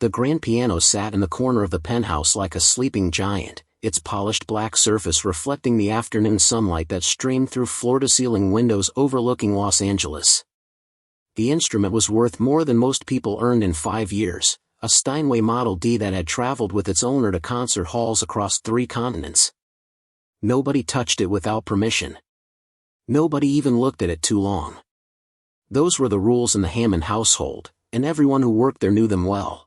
The grand piano sat in the corner of the penthouse like a sleeping giant, its polished black surface reflecting the afternoon sunlight that streamed through floor-to-ceiling windows overlooking Los Angeles. The instrument was worth more than most people earned in 5 years, a Steinway Model D that had traveled with its owner to concert halls across 3 continents. Nobody touched it without permission. Nobody even looked at it too long. Those were the rules in the Hammond household, and everyone who worked there knew them well.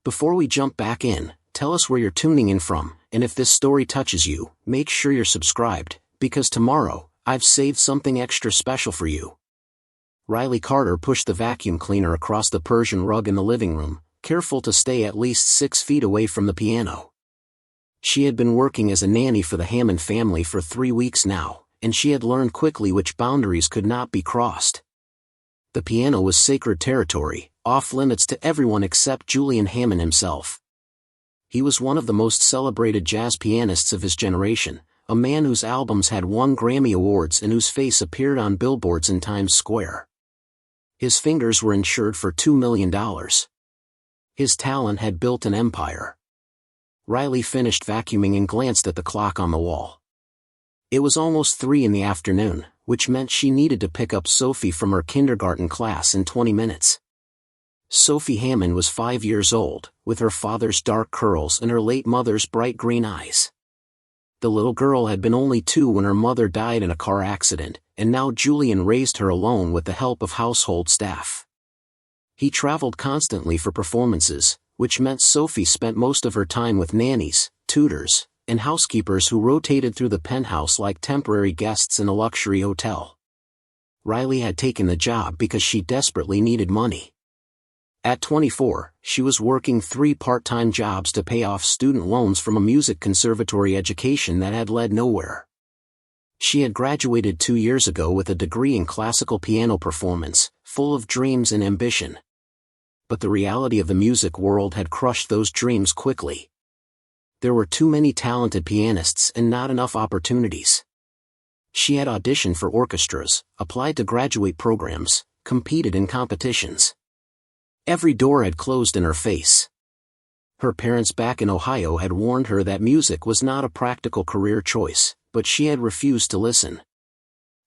Before we jump back in, tell us where you're tuning in from, and if this story touches you, make sure you're subscribed, because tomorrow, I've saved something extra special for you. Riley Carter pushed the vacuum cleaner across the Persian rug in the living room, careful to stay at least 6 feet away from the piano. She had been working as a nanny for the Hammond family for 3 weeks now, and she had learned quickly which boundaries could not be crossed. The piano was sacred territory, off-limits to everyone except Julian Hammond himself. He was one of the most celebrated jazz pianists of his generation, a man whose albums had won Grammy Awards and whose face appeared on billboards in Times Square. His fingers were insured for $2 million. His talent had built an empire. Riley finished vacuuming and glanced at the clock on the wall. It was almost 3 in the afternoon, which meant she needed to pick up Sophie from her kindergarten class in 20 minutes. Sophie Hammond was 5 years old, with her father's dark curls and her late mother's bright green eyes. The little girl had been only 2 when her mother died in a car accident, and now Julian raised her alone with the help of household staff. He traveled constantly for performances, which meant Sophie spent most of her time with nannies, tutors, and housekeepers who rotated through the penthouse like temporary guests in a luxury hotel. Riley had taken the job because she desperately needed money. At 24, she was working 3 part-time jobs to pay off student loans from a music conservatory education that had led nowhere. She had graduated 2 years ago with a degree in classical piano performance, full of dreams and ambition. But the reality of the music world had crushed those dreams quickly. There were too many talented pianists and not enough opportunities. She had auditioned for orchestras, applied to graduate programs, competed in competitions. Every door had closed in her face. Her parents back in Ohio had warned her that music was not a practical career choice, but she had refused to listen.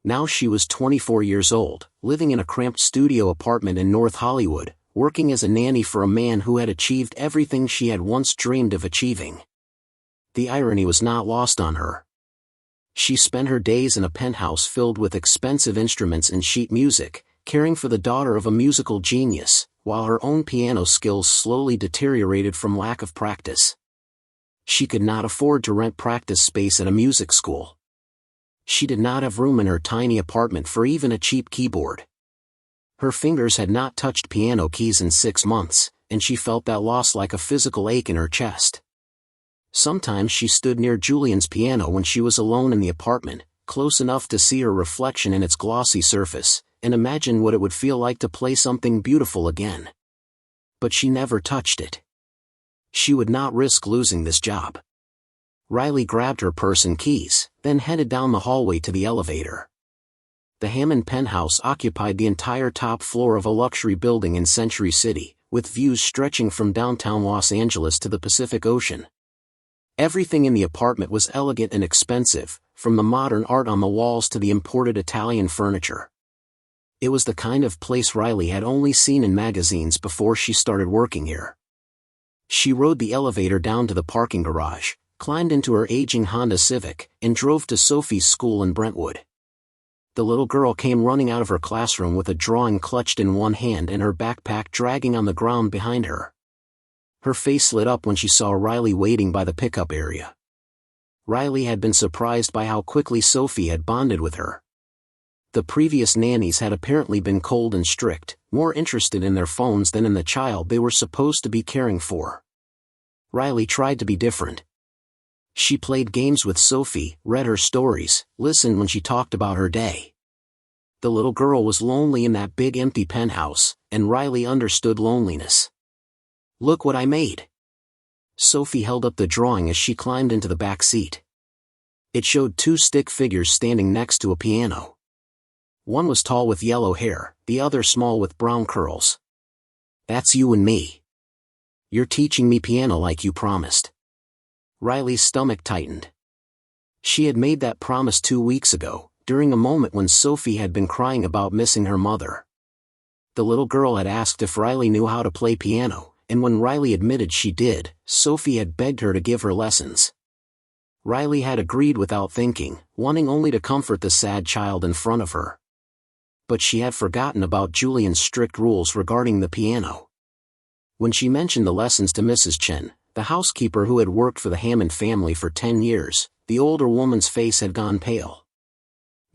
Now she was 24 years old, living in a cramped studio apartment in North Hollywood, working as a nanny for a man who had achieved everything she had once dreamed of achieving. The irony was not lost on her. She spent her days in a penthouse filled with expensive instruments and sheet music, caring for the daughter of a musical genius, while her own piano skills slowly deteriorated from lack of practice. She could not afford to rent practice space at a music school. She did not have room in her tiny apartment for even a cheap keyboard. Her fingers had not touched piano keys in 6 months, and she felt that loss like a physical ache in her chest. Sometimes she stood near Julian's piano when she was alone in the apartment, close enough to see her reflection in its glossy surface, and imagine what it would feel like to play something beautiful again. But she never touched it. She would not risk losing this job. Riley grabbed her purse and keys, then headed down the hallway to the elevator. The Hammond penthouse occupied the entire top floor of a luxury building in Century City, with views stretching from downtown Los Angeles to the Pacific Ocean. Everything in the apartment was elegant and expensive, from the modern art on the walls to the imported Italian furniture. It was the kind of place Riley had only seen in magazines before she started working here. She rode the elevator down to the parking garage, climbed into her aging Honda Civic, and drove to Sophie's school in Brentwood. The little girl came running out of her classroom with a drawing clutched in one hand and her backpack dragging on the ground behind her. Her face lit up when she saw Riley waiting by the pickup area. Riley had been surprised by how quickly Sophie had bonded with her. The previous nannies had apparently been cold and strict, more interested in their phones than in the child they were supposed to be caring for. Riley tried to be different. She played games with Sophie, read her stories, listened when she talked about her day. The little girl was lonely in that big empty penthouse, and Riley understood loneliness. "Look what I made." Sophie held up the drawing as she climbed into the back seat. It showed 2 stick figures standing next to a piano. One was tall with yellow hair, the other small with brown curls. "That's you and me." You're teaching me piano like you promised." Riley's stomach tightened. She had made that promise 2 weeks ago, during a moment when Sophie had been crying about missing her mother. The little girl had asked if Riley knew how to play piano, and when Riley admitted she did, Sophie had begged her to give her lessons. Riley had agreed without thinking, wanting only to comfort the sad child in front of her. But she had forgotten about Julian's strict rules regarding the piano. When she mentioned the lessons to Mrs. Chen, the housekeeper who had worked for the Hammond family for 10 years, the older woman's face had gone pale.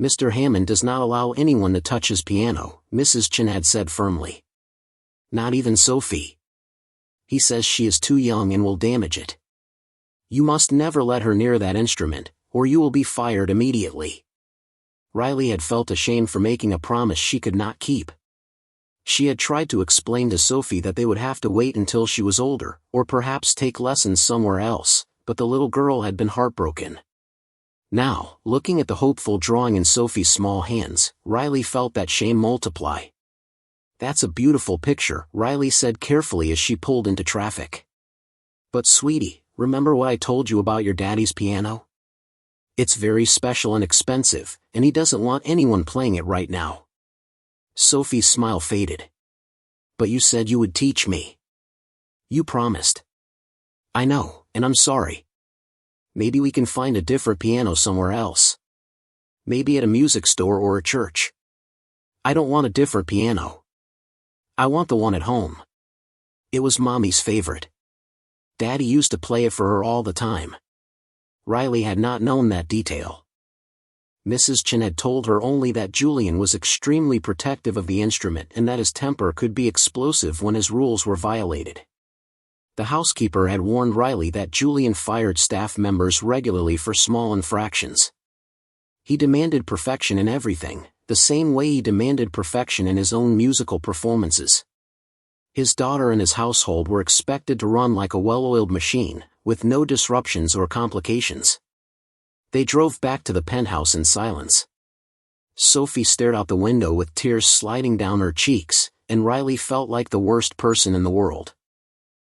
"Mr. Hammond does not allow anyone to touch his piano," Mrs. Chen had said firmly. "Not even Sophie. He says she is too young and will damage it. You must never let her near that instrument, or you will be fired immediately." Riley had felt ashamed for making a promise she could not keep. She had tried to explain to Sophie that they would have to wait until she was older, or perhaps take lessons somewhere else, but the little girl had been heartbroken. Now, looking at the hopeful drawing in Sophie's small hands, Riley felt that shame multiply. "That's a beautiful picture," Riley said carefully as she pulled into traffic. "But sweetie, remember what I told you about your daddy's piano? It's very special and expensive, and he doesn't want anyone playing it right now." Sophie's smile faded. "But you said you would teach me. You promised." "I know, and I'm sorry. Maybe we can find a different piano somewhere else. Maybe at a music store or a church. I don't want a different piano. I want the one at home. It was Mommy's favorite. Daddy used to play it for her all the time." Riley had not known that detail. Mrs. Chen had told her only that Julian was extremely protective of the instrument and that his temper could be explosive when his rules were violated. The housekeeper had warned Riley that Julian fired staff members regularly for small infractions. He demanded perfection in everything, the same way he demanded perfection in his own musical performances. His daughter and his household were expected to run like a well-oiled machine, with no disruptions or complications. They drove back to the penthouse in silence. Sophie stared out the window with tears sliding down her cheeks, and Riley felt like the worst person in the world.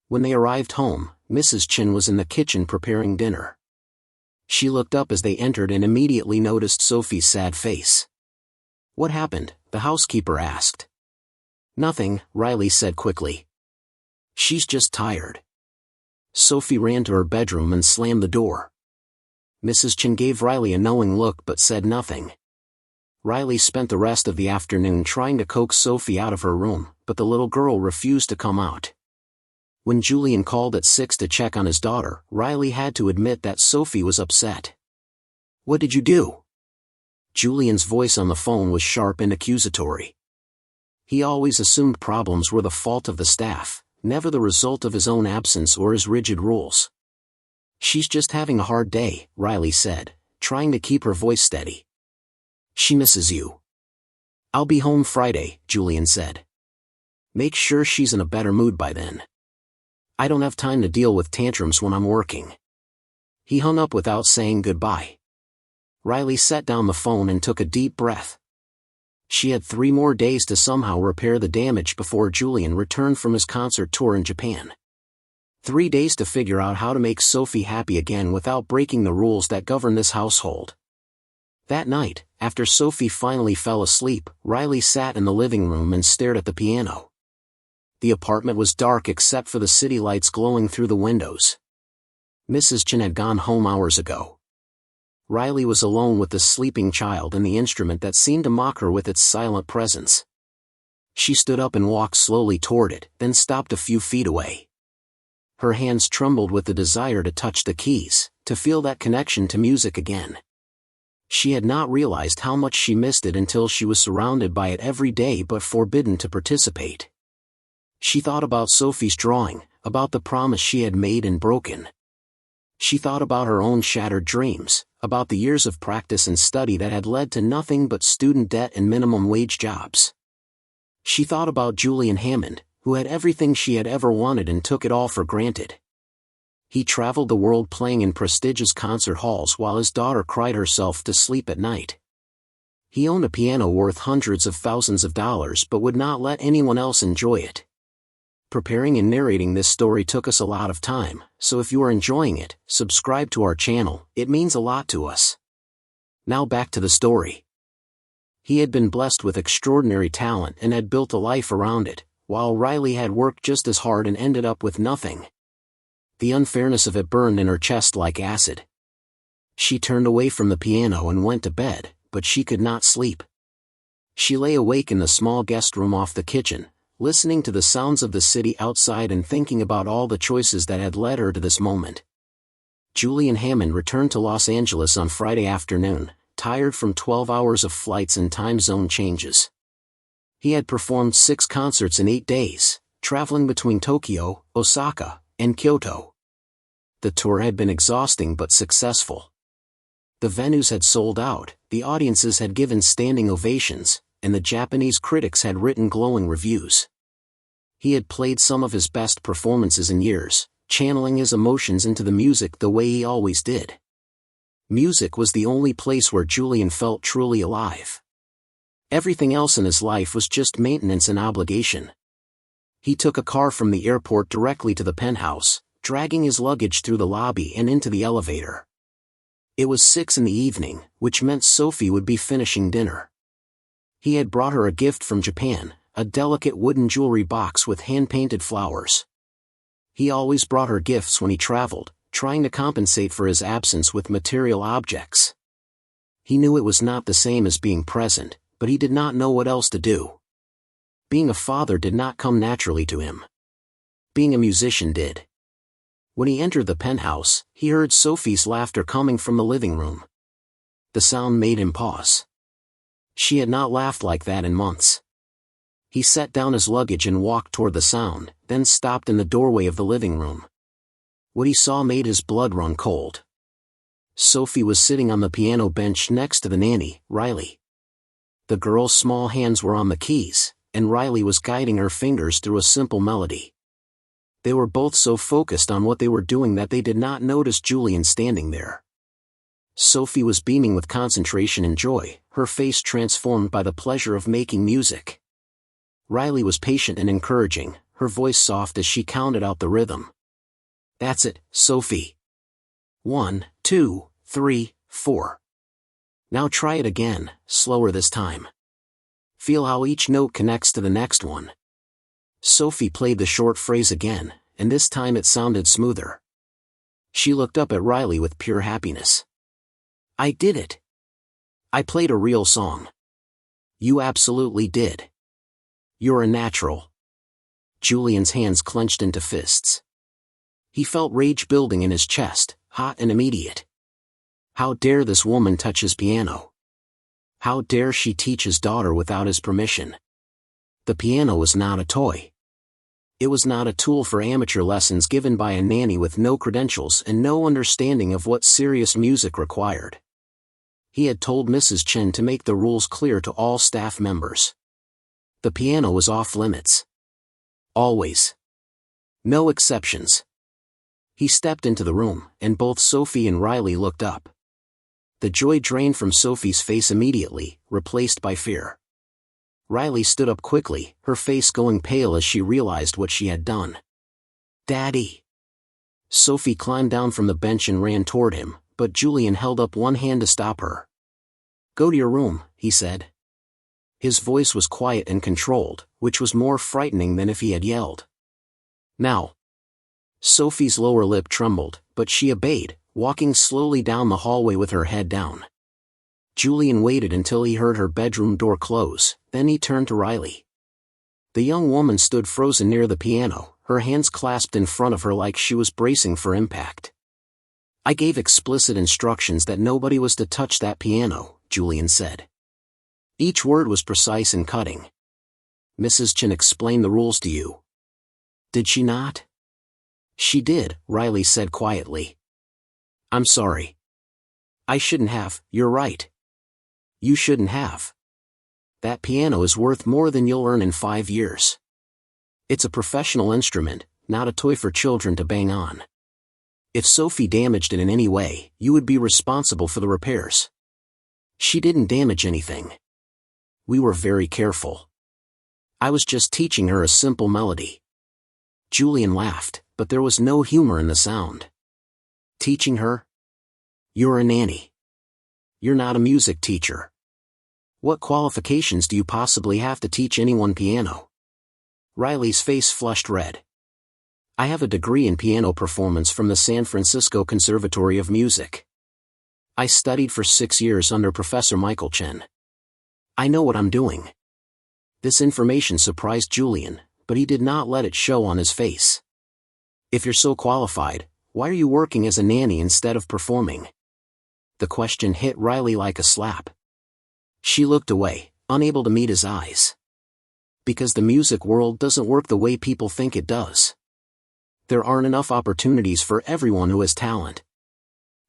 When they arrived home, Mrs. Chen was in the kitchen preparing dinner. She looked up as they entered and immediately noticed Sophie's sad face. "What happened?" the housekeeper asked. "Nothing," Riley said quickly. "She's just tired." Sophie ran to her bedroom and slammed the door. Mrs. Chen gave Riley a knowing look but said nothing. Riley spent the rest of the afternoon trying to coax Sophie out of her room, but the little girl refused to come out. When Julian called at 6 to check on his daughter, Riley had to admit that Sophie was upset. "What did you do?" Julian's voice on the phone was sharp and accusatory. He always assumed problems were the fault of the staff, never the result of his own absence or his rigid rules. "She's just having a hard day," Riley said, trying to keep her voice steady. "She misses you." "I'll be home Friday," Julian said. "Make sure she's in a better mood by then. I don't have time to deal with tantrums when I'm working." He hung up without saying goodbye. Riley set down the phone and took a deep breath. She had 3 more days to somehow repair the damage before Julian returned from his concert tour in Japan. 3 days to figure out how to make Sophie happy again without breaking the rules that govern this household. That night, after Sophie finally fell asleep, Riley sat in the living room and stared at the piano. The apartment was dark except for the city lights glowing through the windows. Mrs. Chen had gone home hours ago. Riley was alone with the sleeping child and the instrument that seemed to mock her with its silent presence. She stood up and walked slowly toward it, then stopped a few feet away. Her hands trembled with the desire to touch the keys, to feel that connection to music again. She had not realized how much she missed it until she was surrounded by it every day but forbidden to participate. She thought about Sophie's drawing, about the promise she had made and broken. She thought about her own shattered dreams, about the years of practice and study that had led to nothing but student debt and minimum wage jobs. She thought about Julian Hammond, who had everything she had ever wanted and took it all for granted. He traveled the world playing in prestigious concert halls while his daughter cried herself to sleep at night. He owned a piano worth hundreds of thousands of dollars but would not let anyone else enjoy it. Preparing and narrating this story took us a lot of time, so if you are enjoying it, subscribe to our channel, it means a lot to us. Now back to the story. He had been blessed with extraordinary talent and had built a life around it, while Riley had worked just as hard and ended up with nothing. The unfairness of it burned in her chest like acid. She turned away from the piano and went to bed, but she could not sleep. She lay awake in the small guest room off the kitchen, listening to the sounds of the city outside and thinking about all the choices that had led her to this moment. Julian Hammond returned to Los Angeles on Friday afternoon, tired from 12 hours of flights and time zone changes. He had performed 6 concerts in 8 days, traveling between Tokyo, Osaka, and Kyoto. The tour had been exhausting but successful. The venues had sold out, the audiences had given standing ovations, and the Japanese critics had written glowing reviews. He had played some of his best performances in years, channeling his emotions into the music the way he always did. Music was the only place where Julian felt truly alive. Everything else in his life was just maintenance and obligation. He took a car from the airport directly to the penthouse, dragging his luggage through the lobby and into the elevator. It was 6 in the evening, which meant Sophie would be finishing dinner. He had brought her a gift from Japan, a delicate wooden jewelry box with hand-painted flowers. He always brought her gifts when he traveled, trying to compensate for his absence with material objects. He knew it was not the same as being present, but he did not know what else to do. Being a father did not come naturally to him. Being a musician did. When he entered the penthouse, he heard Sophie's laughter coming from the living room. The sound made him pause. She had not laughed like that in months. He set down his luggage and walked toward the sound, then stopped in the doorway of the living room. What he saw made his blood run cold. Sophie was sitting on the piano bench next to the nanny, Riley. The girl's small hands were on the keys, and Riley was guiding her fingers through a simple melody. They were both so focused on what they were doing that they did not notice Julian standing there. Sophie was beaming with concentration and joy, her face transformed by the pleasure of making music. Riley was patient and encouraging, her voice soft as she counted out the rhythm. "That's it, Sophie. 1, 2, 3, 4. Now try it again, slower this time. Feel how each note connects to the next one." Sophie played the short phrase again, and this time it sounded smoother. She looked up at Riley with pure happiness. "I did it. I played a real song." "You absolutely did. You're a natural." Julian's hands clenched into fists. He felt rage building in his chest, hot and immediate. How dare this woman touch his piano? How dare she teach his daughter without his permission? The piano was not a toy. It was not a tool for amateur lessons given by a nanny with no credentials and no understanding of what serious music required. He had told Mrs. Chen to make the rules clear to all staff members. The piano was off limits. Always. No exceptions. He stepped into the room, and both Sophie and Riley looked up. The joy drained from Sophie's face immediately, replaced by fear. Riley stood up quickly, her face going pale as she realized what she had done. "Daddy!" Sophie climbed down from the bench and ran toward him, but Julian held up one hand to stop her. "Go to your room," he said. His voice was quiet and controlled, which was more frightening than if he had yelled. "Now." Sophie's lower lip trembled, but she obeyed, walking slowly down the hallway with her head down. Julian waited until he heard her bedroom door close, then he turned to Riley. The young woman stood frozen near the piano, her hands clasped in front of her like she was bracing for impact. "I gave explicit instructions that nobody was to touch that piano," Julian said. Each word was precise and cutting. "Mrs. Chen explained the rules to you. Did she not?" "She did," Riley said quietly. "I'm sorry. I shouldn't have, you're right. You shouldn't have. That piano is worth more than you'll earn in 5 years. It's a professional instrument, not a toy for children to bang on. If Sophie damaged it in any way, you would be responsible for the repairs. She didn't damage anything. We were very careful. I was just teaching her a simple melody." Julian laughed, but there was no humor in the sound. Teaching her? You're a nanny. You're not a music teacher. What qualifications do you possibly have to teach anyone piano? Riley's face flushed red. I have a degree in piano performance from the San Francisco Conservatory of Music. I studied for 6 years under Professor Michael Chen. I know what I'm doing. This information surprised Julian, but he did not let it show on his face. If you're so qualified, why are you working as a nanny instead of performing? The question hit Riley like a slap. She looked away, unable to meet his eyes. Because the music world doesn't work the way people think it does. There aren't enough opportunities for everyone who has talent.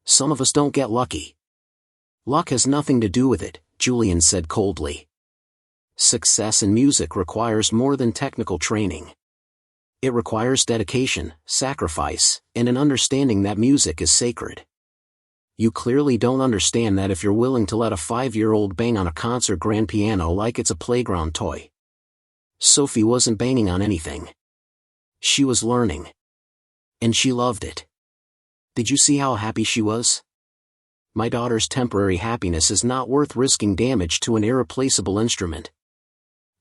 Some of us don't get lucky. Luck has nothing to do with it, Julian said coldly. Success in music requires more than technical training. It requires dedication, sacrifice, and an understanding that music is sacred. You clearly don't understand that if you're willing to let a 5-year-old bang on a concert grand piano like it's a playground toy. Sophie wasn't banging on anything. She was learning. And she loved it. Did you see how happy she was? My daughter's temporary happiness is not worth risking damage to an irreplaceable instrument.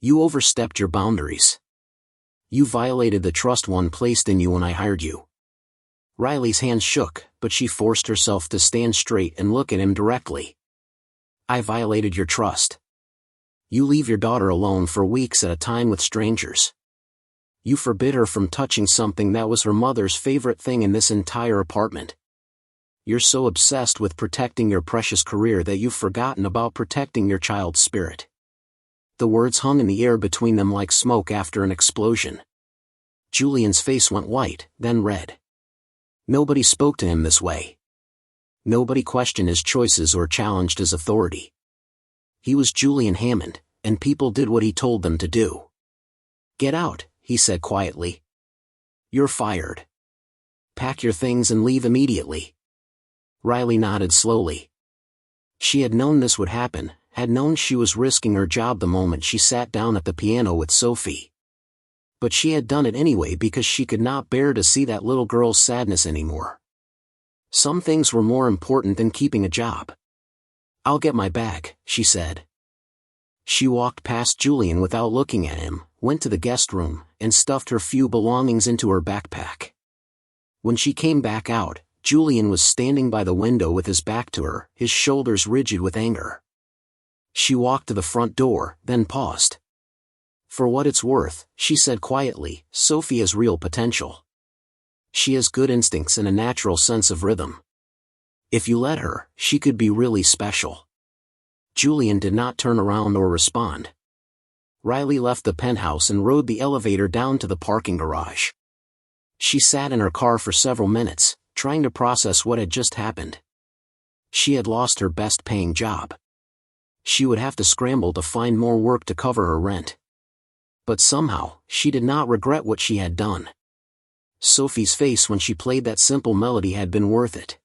You overstepped your boundaries. You violated the trust one placed in you when I hired you. Riley's hands shook, but she forced herself to stand straight and look at him directly. I violated your trust. You leave your daughter alone for weeks at a time with strangers. You forbid her from touching something that was her mother's favorite thing in this entire apartment. You're so obsessed with protecting your precious career that you've forgotten about protecting your child's spirit. The words hung in the air between them like smoke after an explosion. Julian's face went white, then red. Nobody spoke to him this way. Nobody questioned his choices or challenged his authority. He was Julian Hammond, and people did what he told them to do. Get out, he said quietly. You're fired. Pack your things and leave immediately. Riley nodded slowly. She had known this would happen, had known she was risking her job the moment she sat down at the piano with Sophie. But she had done it anyway because she could not bear to see that little girl's sadness anymore. Some things were more important than keeping a job. I'll get my bag, she said. She walked past Julian without looking at him, went to the guest room, and stuffed her few belongings into her backpack. When she came back out, Julian was standing by the window with his back to her, his shoulders rigid with anger. She walked to the front door, then paused. For what it's worth, she said quietly, Sophie has real potential. She has good instincts and a natural sense of rhythm. If you let her, she could be really special. Julian did not turn around or respond. Riley left the penthouse and rode the elevator down to the parking garage. She sat in her car for several minutes, trying to process what had just happened. She had lost her best-paying job. She would have to scramble to find more work to cover her rent. But somehow, she did not regret what she had done. Sophie's face when she played that simple melody had been worth it.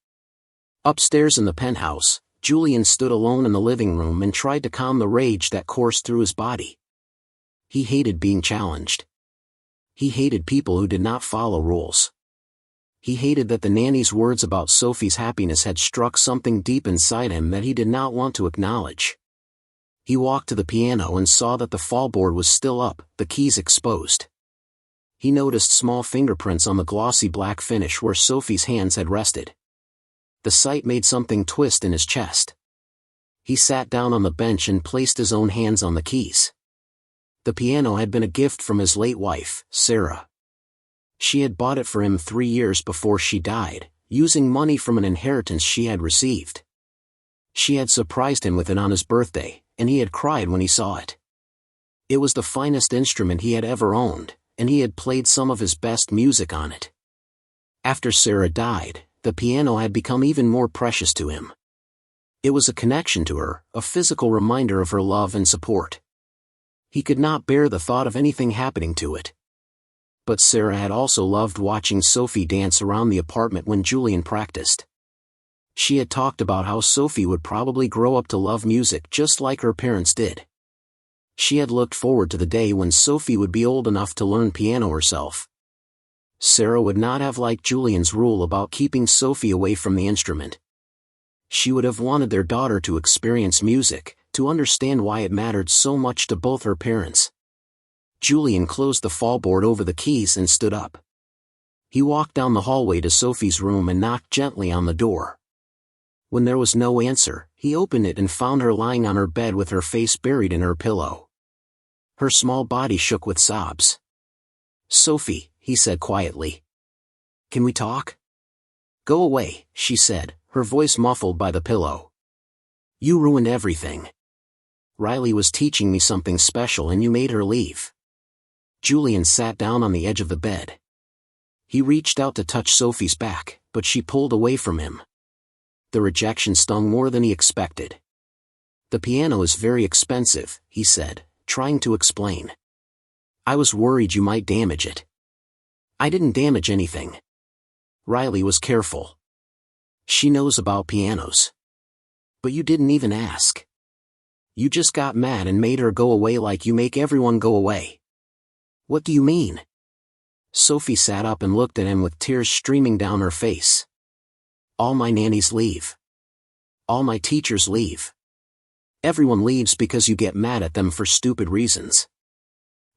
Upstairs in the penthouse, Julian stood alone in the living room and tried to calm the rage that coursed through his body. He hated being challenged. He hated people who did not follow rules. He hated that the nanny's words about Sophie's happiness had struck something deep inside him that he did not want to acknowledge. He walked to the piano and saw that the fallboard was still up, the keys exposed. He noticed small fingerprints on the glossy black finish where Sophie's hands had rested. The sight made something twist in his chest. He sat down on the bench and placed his own hands on the keys. The piano had been a gift from his late wife, Sarah. She had bought it for him 3 years before she died, using money from an inheritance she had received. She had surprised him with it on his birthday, and he had cried when he saw it. It was the finest instrument he had ever owned, and he had played some of his best music on it. After Sarah died, the piano had become even more precious to him. It was a connection to her, a physical reminder of her love and support. He could not bear the thought of anything happening to it. But Sarah had also loved watching Sophie dance around the apartment when Julian practiced. She had talked about how Sophie would probably grow up to love music just like her parents did. She had looked forward to the day when Sophie would be old enough to learn piano herself. Sarah would not have liked Julian's rule about keeping Sophie away from the instrument. She would have wanted their daughter to experience music, to understand why it mattered so much to both her parents. Julian closed the fallboard over the keys and stood up. He walked down the hallway to Sophie's room and knocked gently on the door. When there was no answer, he opened it and found her lying on her bed with her face buried in her pillow. Her small body shook with sobs. "Sophie," he said quietly. "Can we talk?" "Go away," she said, her voice muffled by the pillow. "You ruined everything. Riley was teaching me something special and you made her leave." Julian sat down on the edge of the bed. He reached out to touch Sophie's back, but she pulled away from him. The rejection stung more than he expected. "The piano is very expensive," he said, trying to explain. "I was worried you might damage it." "I didn't damage anything." Riley was careful. "She knows about pianos. But you didn't even ask. You just got mad and made her go away like you make everyone go away." "What do you mean?" Sophie sat up and looked at him with tears streaming down her face. "All my nannies leave. All my teachers leave. Everyone leaves because you get mad at them for stupid reasons.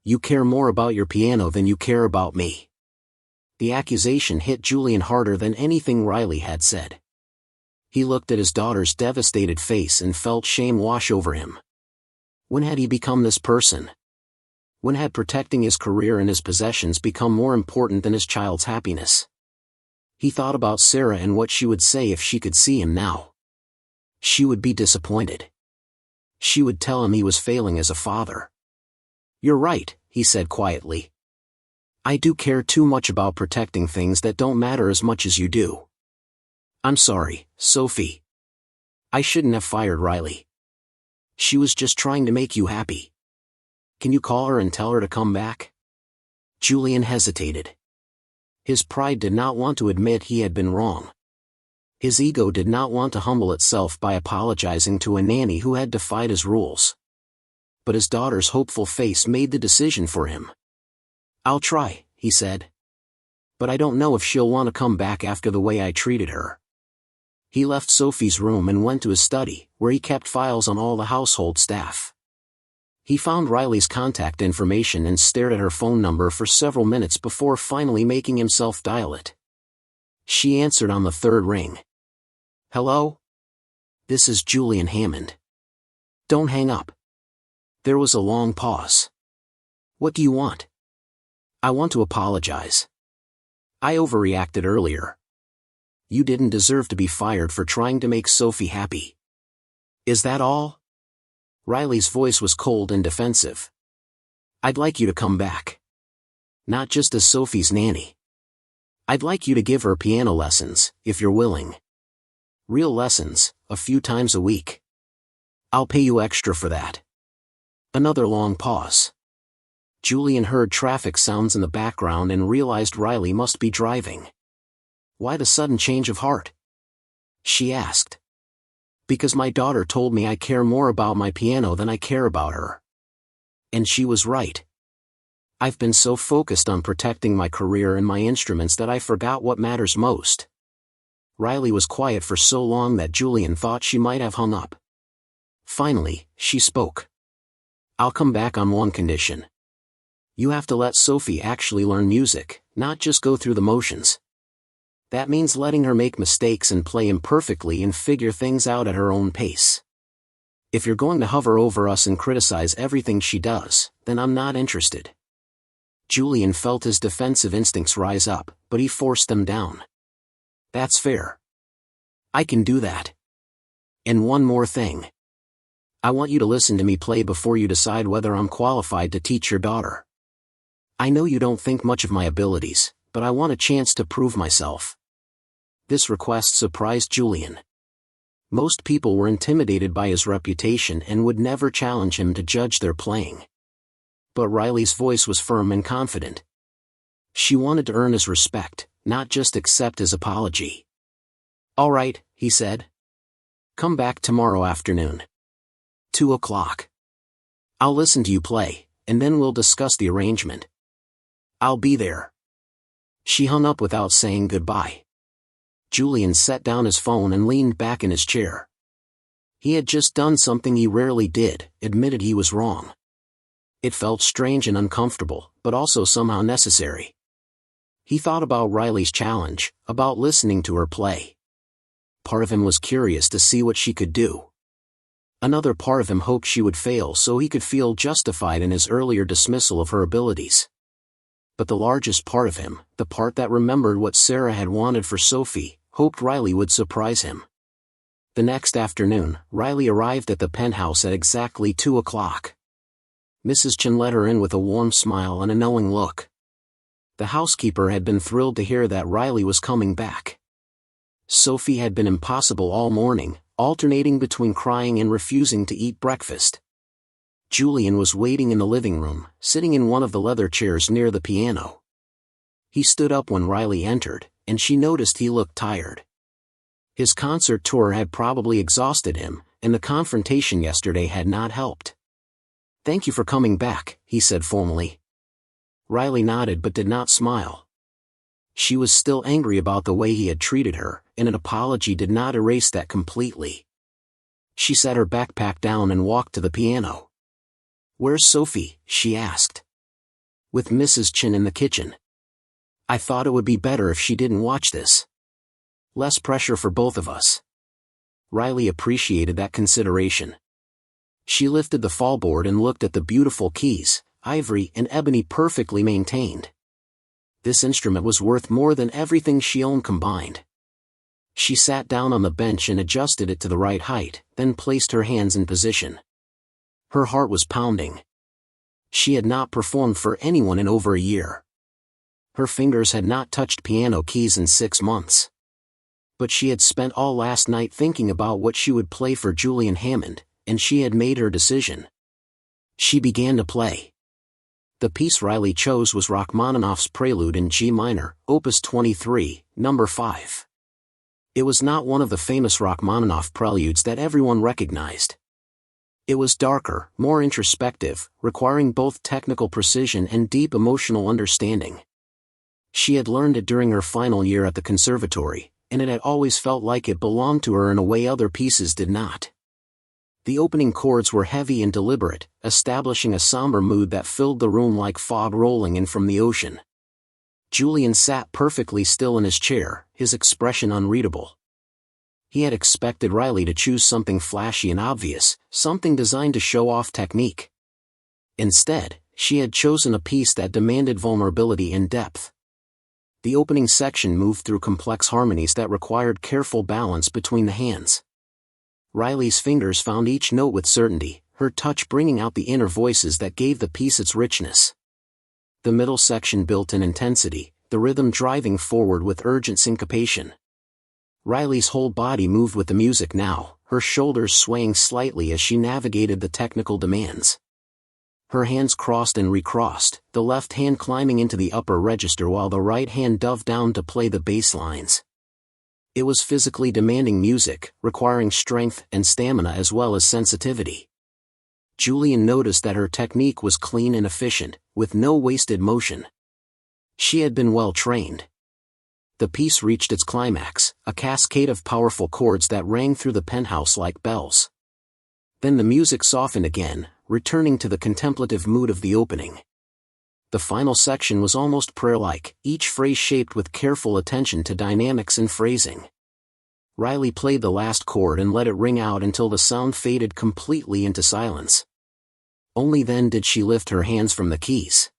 You care more about your piano than you care about me." The accusation hit Julian harder than anything Riley had said. He looked at his daughter's devastated face and felt shame wash over him. When had he become this person? When had protecting his career and his possessions become more important than his child's happiness? He thought about Sarah and what she would say if she could see him now. She would be disappointed. She would tell him he was failing as a father. "You're right," he said quietly. "I do care too much about protecting things that don't matter as much as you do. I'm sorry, Sophie. I shouldn't have fired Riley. She was just trying to make you happy. Can you call her and tell her to come back?" Julian hesitated. His pride did not want to admit he had been wrong. His ego did not want to humble itself by apologizing to a nanny who had defied his rules. But his daughter's hopeful face made the decision for him. "I'll try," he said. "But I don't know if she'll want to come back after the way I treated her." He left Sophie's room and went to his study, where he kept files on all the household staff. He found Riley's contact information and stared at her phone number for several minutes before finally making himself dial it. She answered on the third ring. "Hello? This is Julian Hammond." "Don't hang up." There was a long pause. "What do you want?" "I want to apologize. I overreacted earlier. You didn't deserve to be fired for trying to make Sophie happy." "Is that all?" Riley's voice was cold and defensive. "I'd like you to come back. Not just as Sophie's nanny. I'd like you to give her piano lessons, if you're willing. Real lessons, a few times a week. I'll pay you extra for that." Another long pause. Julian heard traffic sounds in the background and realized Riley must be driving. "Why the sudden change of heart?" she asked. "Because my daughter told me I care more about my piano than I care about her. And she was right. I've been so focused on protecting my career and my instruments that I forgot what matters most." Riley was quiet for so long that Julian thought she might have hung up. Finally, she spoke. "I'll come back on one condition. You have to let Sophie actually learn music, not just go through the motions. That means letting her make mistakes and play imperfectly and figure things out at her own pace. If you're going to hover over us and criticize everything she does, then I'm not interested." Julian felt his defensive instincts rise up, but he forced them down. "That's fair. I can do that. And one more thing. I want you to listen to me play before you decide whether I'm qualified to teach your daughter. I know you don't think much of my abilities, but I want a chance to prove myself." This request surprised Julian. Most people were intimidated by his reputation and would never challenge him to judge their playing. But Riley's voice was firm and confident. She wanted to earn his respect, not just accept his apology. "All right," he said. "Come back tomorrow afternoon. 2:00. I'll listen to you play, and then we'll discuss the arrangement. I'll be there." She hung up without saying goodbye. Julian set down his phone and leaned back in his chair. He had just done something he rarely did, admitted he was wrong. It felt strange and uncomfortable, but also somehow necessary. He thought about Riley's challenge, about listening to her play. Part of him was curious to see what she could do. Another part of him hoped she would fail so he could feel justified in his earlier dismissal of her abilities. But the largest part of him, the part that remembered what Sarah had wanted for Sophie, hoped Riley would surprise him. The next afternoon, Riley arrived at the penthouse at exactly 2 o'clock. Mrs. Chen let her in with a warm smile and a knowing look. The housekeeper had been thrilled to hear that Riley was coming back. Sophie had been impossible all morning, alternating between crying and refusing to eat breakfast. Julian was waiting in the living room, sitting in one of the leather chairs near the piano. He stood up when Riley entered, and she noticed he looked tired. His concert tour had probably exhausted him, and the confrontation yesterday had not helped. "Thank you for coming back," he said formally. Riley nodded but did not smile. She was still angry about the way he had treated her, and an apology did not erase that completely. She set her backpack down and walked to the piano. "Where's Sophie?" she asked. "With Mrs. Chen in the kitchen. I thought it would be better if she didn't watch this. Less pressure for both of us." Riley appreciated that consideration. She lifted the fallboard and looked at the beautiful keys, ivory and ebony perfectly maintained. This instrument was worth more than everything she owned combined. She sat down on the bench and adjusted it to the right height, then placed her hands in position. Her heart was pounding. She had not performed for anyone in over a year. Her fingers had not touched piano keys in 6 months. But she had spent all last night thinking about what she would play for Julian Hammond, and she had made her decision. She began to play. The piece Riley chose was Rachmaninoff's Prelude in G minor, Opus 23, No. 5. It was not one of the famous Rachmaninoff preludes that everyone recognized. It was darker, more introspective, requiring both technical precision and deep emotional understanding. She had learned it during her final year at the conservatory, and it had always felt like it belonged to her in a way other pieces did not. The opening chords were heavy and deliberate, establishing a somber mood that filled the room like fog rolling in from the ocean. Julian sat perfectly still in his chair, his expression unreadable. He had expected Riley to choose something flashy and obvious, something designed to show off technique. Instead, she had chosen a piece that demanded vulnerability and depth. The opening section moved through complex harmonies that required careful balance between the hands. Riley's fingers found each note with certainty, her touch bringing out the inner voices that gave the piece its richness. The middle section built in intensity, the rhythm driving forward with urgent syncopation. Riley's whole body moved with the music now, her shoulders swaying slightly as she navigated the technical demands. Her hands crossed and recrossed, the left hand climbing into the upper register while the right hand dove down to play the bass lines. It was physically demanding music, requiring strength and stamina as well as sensitivity. Julian noticed that her technique was clean and efficient, with no wasted motion. She had been well trained. The piece reached its climax, a cascade of powerful chords that rang through the penthouse like bells. Then the music softened again, returning to the contemplative mood of the opening. The final section was almost prayer-like, each phrase shaped with careful attention to dynamics and phrasing. Riley played the last chord and let it ring out until the sound faded completely into silence. Only then did she lift her hands from the keys.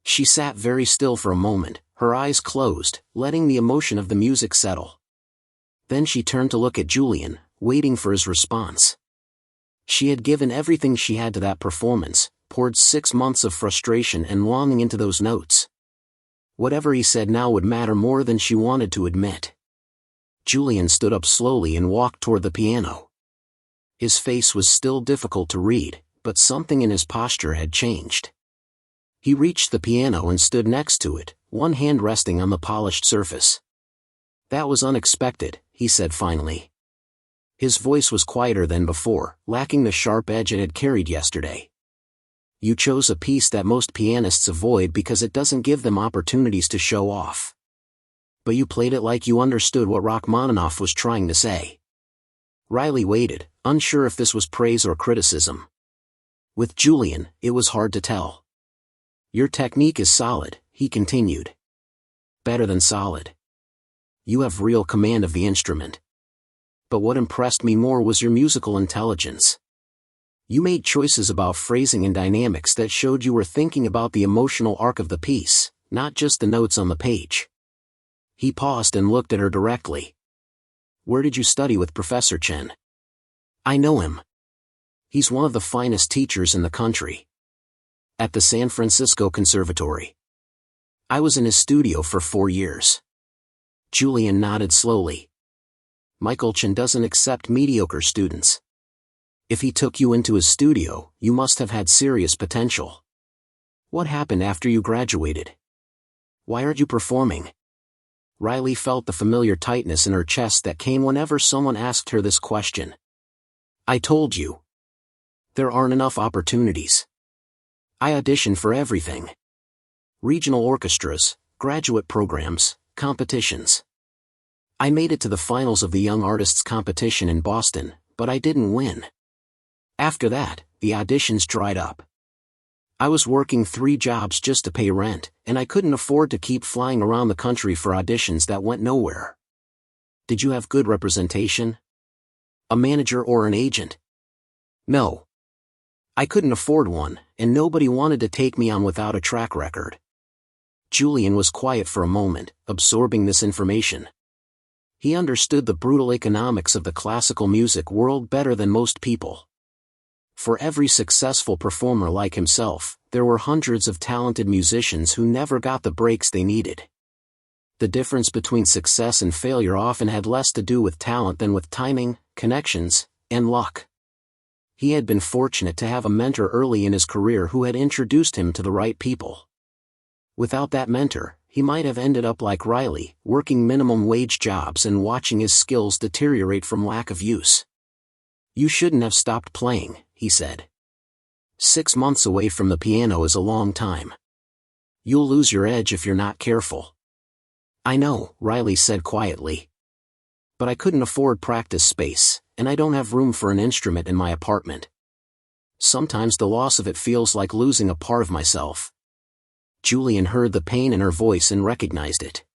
She sat very still for a moment, her eyes closed, letting the emotion of the music settle. Then she turned to look at Julian, waiting for his response. She had given everything she had to that performance, poured 6 months of frustration and longing into those notes. Whatever he said now would matter more than she wanted to admit. Julian stood up slowly and walked toward the piano. His face was still difficult to read, but something in his posture had changed. He reached the piano and stood next to it, one hand resting on the polished surface. "That was unexpected," he said finally. His voice was quieter than before, lacking the sharp edge it had carried yesterday. You chose a piece that most pianists avoid because it doesn't give them opportunities to show off. But you played it like you understood what Rachmaninoff was trying to say. Riley waited, unsure if this was praise or criticism. With Julian, it was hard to tell. Your technique is solid, he continued. Better than solid. You have real command of the instrument. But what impressed me more was your musical intelligence. You made choices about phrasing and dynamics that showed you were thinking about the emotional arc of the piece, not just the notes on the page. He paused and looked at her directly. Where did you study with Professor Chen? I know him. He's one of the finest teachers in the country. At the San Francisco Conservatory. I was in his studio for 4 years. Julian nodded slowly. Michael Chen doesn't accept mediocre students. If he took you into his studio, you must have had serious potential. What happened after you graduated? Why aren't you performing? Riley felt the familiar tightness in her chest that came whenever someone asked her this question. I told you. There aren't enough opportunities. I auditioned for everything. Regional orchestras, graduate programs, competitions. I made it to the finals of the Young Artists competition in Boston, but I didn't win. After that, the auditions dried up. I was working 3 jobs just to pay rent, and I couldn't afford to keep flying around the country for auditions that went nowhere. Did you have good representation? A manager or an agent? No. I couldn't afford one, and nobody wanted to take me on without a track record. Julian was quiet for a moment, absorbing this information. He understood the brutal economics of the classical music world better than most people. For every successful performer like himself, there were hundreds of talented musicians who never got the breaks they needed. The difference between success and failure often had less to do with talent than with timing, connections, and luck. He had been fortunate to have a mentor early in his career who had introduced him to the right people. Without that mentor, he might have ended up like Riley, working minimum wage jobs and watching his skills deteriorate from lack of use. You shouldn't have stopped playing, he said. 6 months away from the piano is a long time. You'll lose your edge if you're not careful. I know, Riley said quietly. But I couldn't afford practice space, and I don't have room for an instrument in my apartment. Sometimes the loss of it feels like losing a part of myself. Julian heard the pain in her voice and recognized it.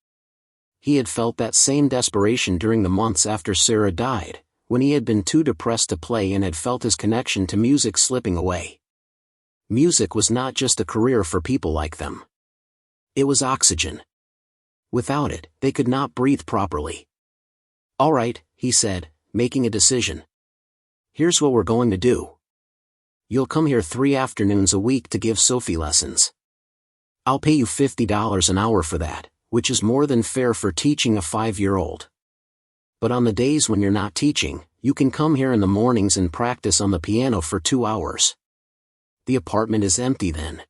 He had felt that same desperation during the months after Sarah died, when he had been too depressed to play and had felt his connection to music slipping away. Music was not just a career for people like them. It was oxygen. Without it, they could not breathe properly. All right, he said, making a decision. Here's what we're going to do. You'll come here 3 afternoons a week to give Sophie lessons. I'll pay you $50 an hour for that, which is more than fair for teaching a 5-year-old. But on the days when you're not teaching, you can come here in the mornings and practice on the piano for 2 hours. The apartment is empty then.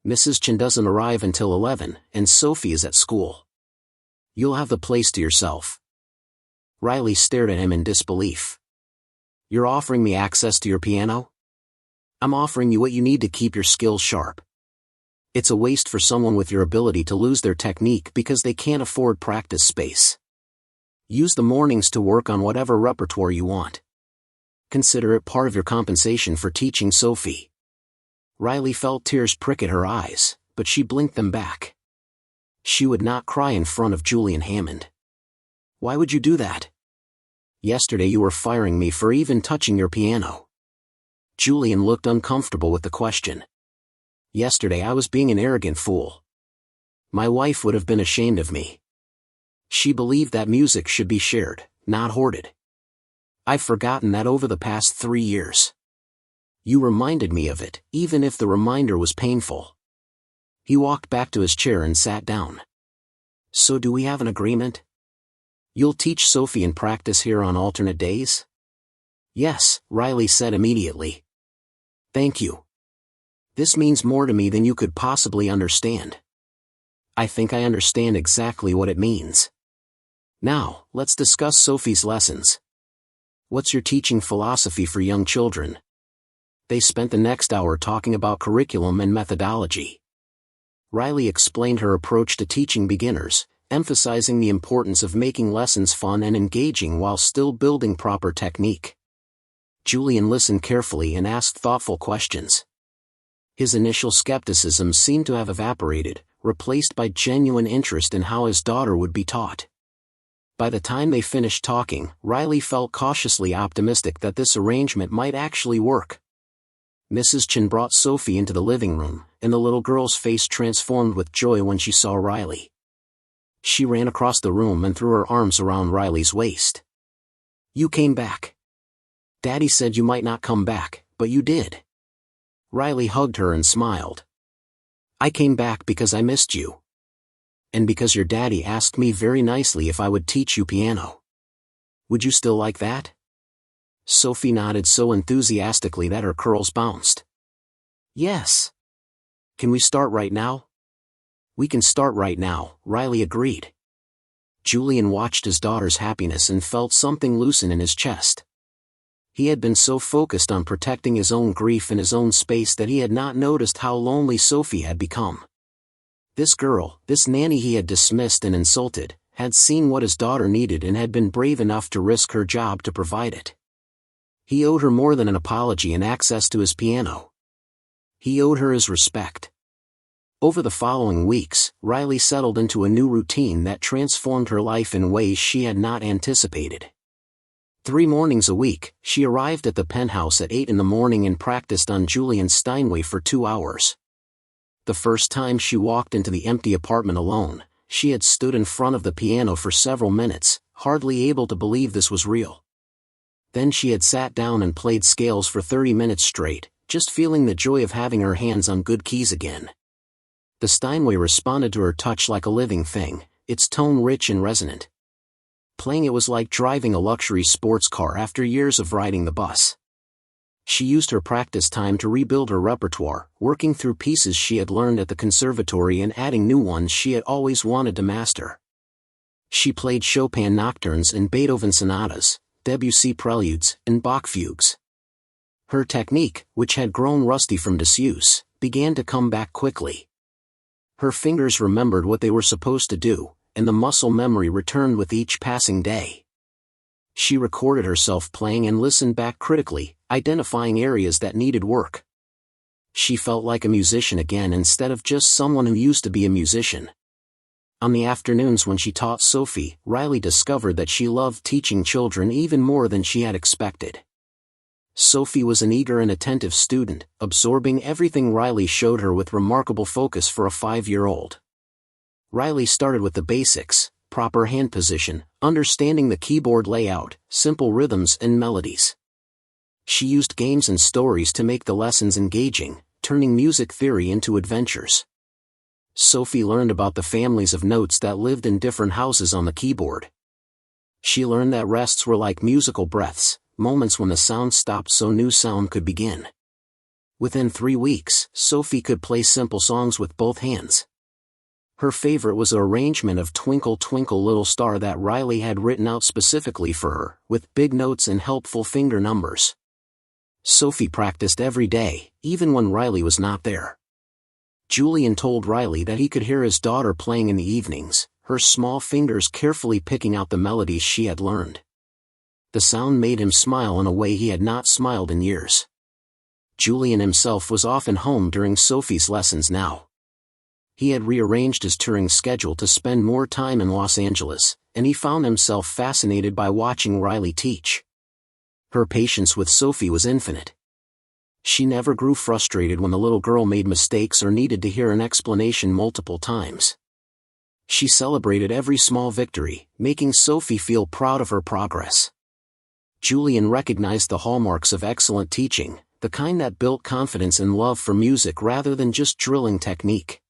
Mrs. Chen doesn't arrive until 11, and Sophie is at school. You'll have the place to yourself. Riley stared at him in disbelief. You're offering me access to your piano? I'm offering you what you need to keep your skills sharp. It's a waste for someone with your ability to lose their technique because they can't afford practice space. Use the mornings to work on whatever repertoire you want. Consider it part of your compensation for teaching Sophie. Riley felt tears prick at her eyes, but she blinked them back. She would not cry in front of Julian Hammond. Why would you do that? Yesterday you were firing me for even touching your piano. Julian looked uncomfortable with the question. Yesterday I was being an arrogant fool. My wife would have been ashamed of me. She believed that music should be shared, not hoarded. I've forgotten that over the past 3 years. You reminded me of it, even if the reminder was painful. He walked back to his chair and sat down. So do we have an agreement? You'll teach Sophie and practice here on alternate days? Yes, Riley said immediately. Thank you. This means more to me than you could possibly understand. I think I understand exactly what it means. Now, let's discuss Sophie's lessons. What's your teaching philosophy for young children? They spent the next hour talking about curriculum and methodology. Riley explained her approach to teaching beginners, emphasizing the importance of making lessons fun and engaging while still building proper technique. Julian listened carefully and asked thoughtful questions. His initial skepticism seemed to have evaporated, replaced by genuine interest in how his daughter would be taught. By the time they finished talking, Riley felt cautiously optimistic that this arrangement might actually work. Mrs. Chen brought Sophie into the living room, and the little girl's face transformed with joy when she saw Riley. She ran across the room and threw her arms around Riley's waist. "You came back. Daddy said you might not come back, but you did." Riley hugged her and smiled. "I came back because I missed you. And because your daddy asked me very nicely if I would teach you piano. Would you still like that?" Sophie nodded so enthusiastically that her curls bounced. "Yes. Can we start right now?" "We can start right now," Riley agreed. Julian watched his daughter's happiness and felt something loosen in his chest. He had been so focused on protecting his own grief and his own space that he had not noticed how lonely Sophie had become. This girl, this nanny he had dismissed and insulted, had seen what his daughter needed and had been brave enough to risk her job to provide it. He owed her more than an apology and access to his piano. He owed her his respect. Over the following weeks, Riley settled into a new routine that transformed her life in ways she had not anticipated. 3 mornings a week, she arrived at the penthouse at 8 in the morning and practiced on Julian's Steinway for 2 hours. The first time she walked into the empty apartment alone, she had stood in front of the piano for several minutes, hardly able to believe this was real. Then she had sat down and played scales for 30 minutes straight, just feeling the joy of having her hands on good keys again. The Steinway responded to her touch like a living thing, its tone rich and resonant. Playing it was like driving a luxury sports car after years of riding the bus. She used her practice time to rebuild her repertoire, working through pieces she had learned at the conservatory and adding new ones she had always wanted to master. She played Chopin nocturnes and Beethoven sonatas, Debussy preludes, and Bach fugues. Her technique, which had grown rusty from disuse, began to come back quickly. Her fingers remembered what they were supposed to do, and the muscle memory returned with each passing day. She recorded herself playing and listened back critically, identifying areas that needed work. She felt like a musician again instead of just someone who used to be a musician. On the afternoons when she taught Sophie, Riley discovered that she loved teaching children even more than she had expected. Sophie was an eager and attentive student, absorbing everything Riley showed her with remarkable focus for a 5-year-old. Riley started with the basics: proper hand position, understanding the keyboard layout, simple rhythms and melodies. She used games and stories to make the lessons engaging, turning music theory into adventures. Sophie learned about the families of notes that lived in different houses on the keyboard. She learned that rests were like musical breaths, moments when the sound stopped so new sound could begin. Within 3 weeks, Sophie could play simple songs with both hands. Her favorite was an arrangement of Twinkle Twinkle Little Star that Riley had written out specifically for her, with big notes and helpful finger numbers. Sophie practiced every day, even when Riley was not there. Julian told Riley that he could hear his daughter playing in the evenings, her small fingers carefully picking out the melodies she had learned. The sound made him smile in a way he had not smiled in years. Julian himself was often home during Sophie's lessons now. He had rearranged his touring schedule to spend more time in Los Angeles, and he found himself fascinated by watching Riley teach. Her patience with Sophie was infinite. She never grew frustrated when the little girl made mistakes or needed to hear an explanation multiple times. She celebrated every small victory, making Sophie feel proud of her progress. Julian recognized the hallmarks of excellent teaching, the kind that built confidence and love for music rather than just drilling technique.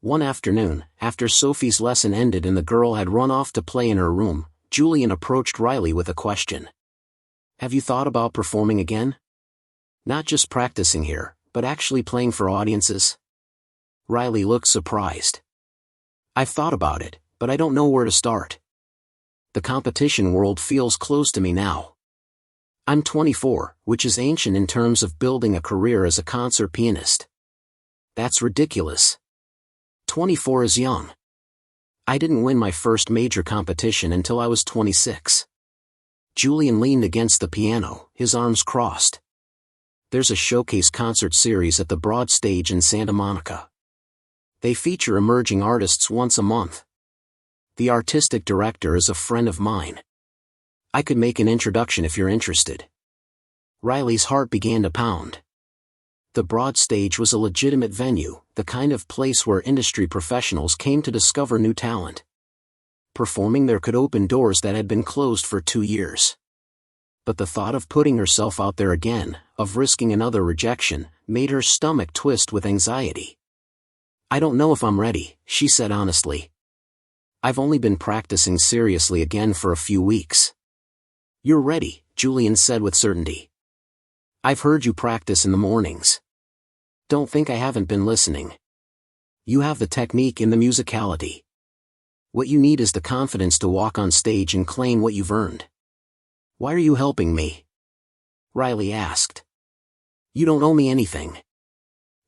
One afternoon, after Sophie's lesson ended and the girl had run off to play in her room, Julian approached Riley with a question. "Have you thought about performing again? Not just practicing here, but actually playing for audiences?" Riley looked surprised. "I've thought about it, but I don't know where to start. The competition world feels close to me now." I'm 24, which is ancient in terms of building a career as a concert pianist. That's ridiculous. 24 is young. I didn't win my first major competition until I was 26. Julian leaned against the piano, his arms crossed. There's a showcase concert series at the Broad Stage in Santa Monica. They feature emerging artists once a month. The artistic director is a friend of mine. I could make an introduction if you're interested. Riley's heart began to pound. The Broad Stage was a legitimate venue, the kind of place where industry professionals came to discover new talent. Performing there could open doors that had been closed for 2 years. But the thought of putting herself out there again, of risking another rejection, made her stomach twist with anxiety. I don't know if I'm ready, she said honestly. I've only been practicing seriously again for a few weeks. You're ready, Julian said with certainty. I've heard you practice in the mornings. Don't think I haven't been listening. You have the technique and the musicality. What you need is the confidence to walk on stage and claim what you've earned. Why are you helping me? Riley asked. You don't owe me anything.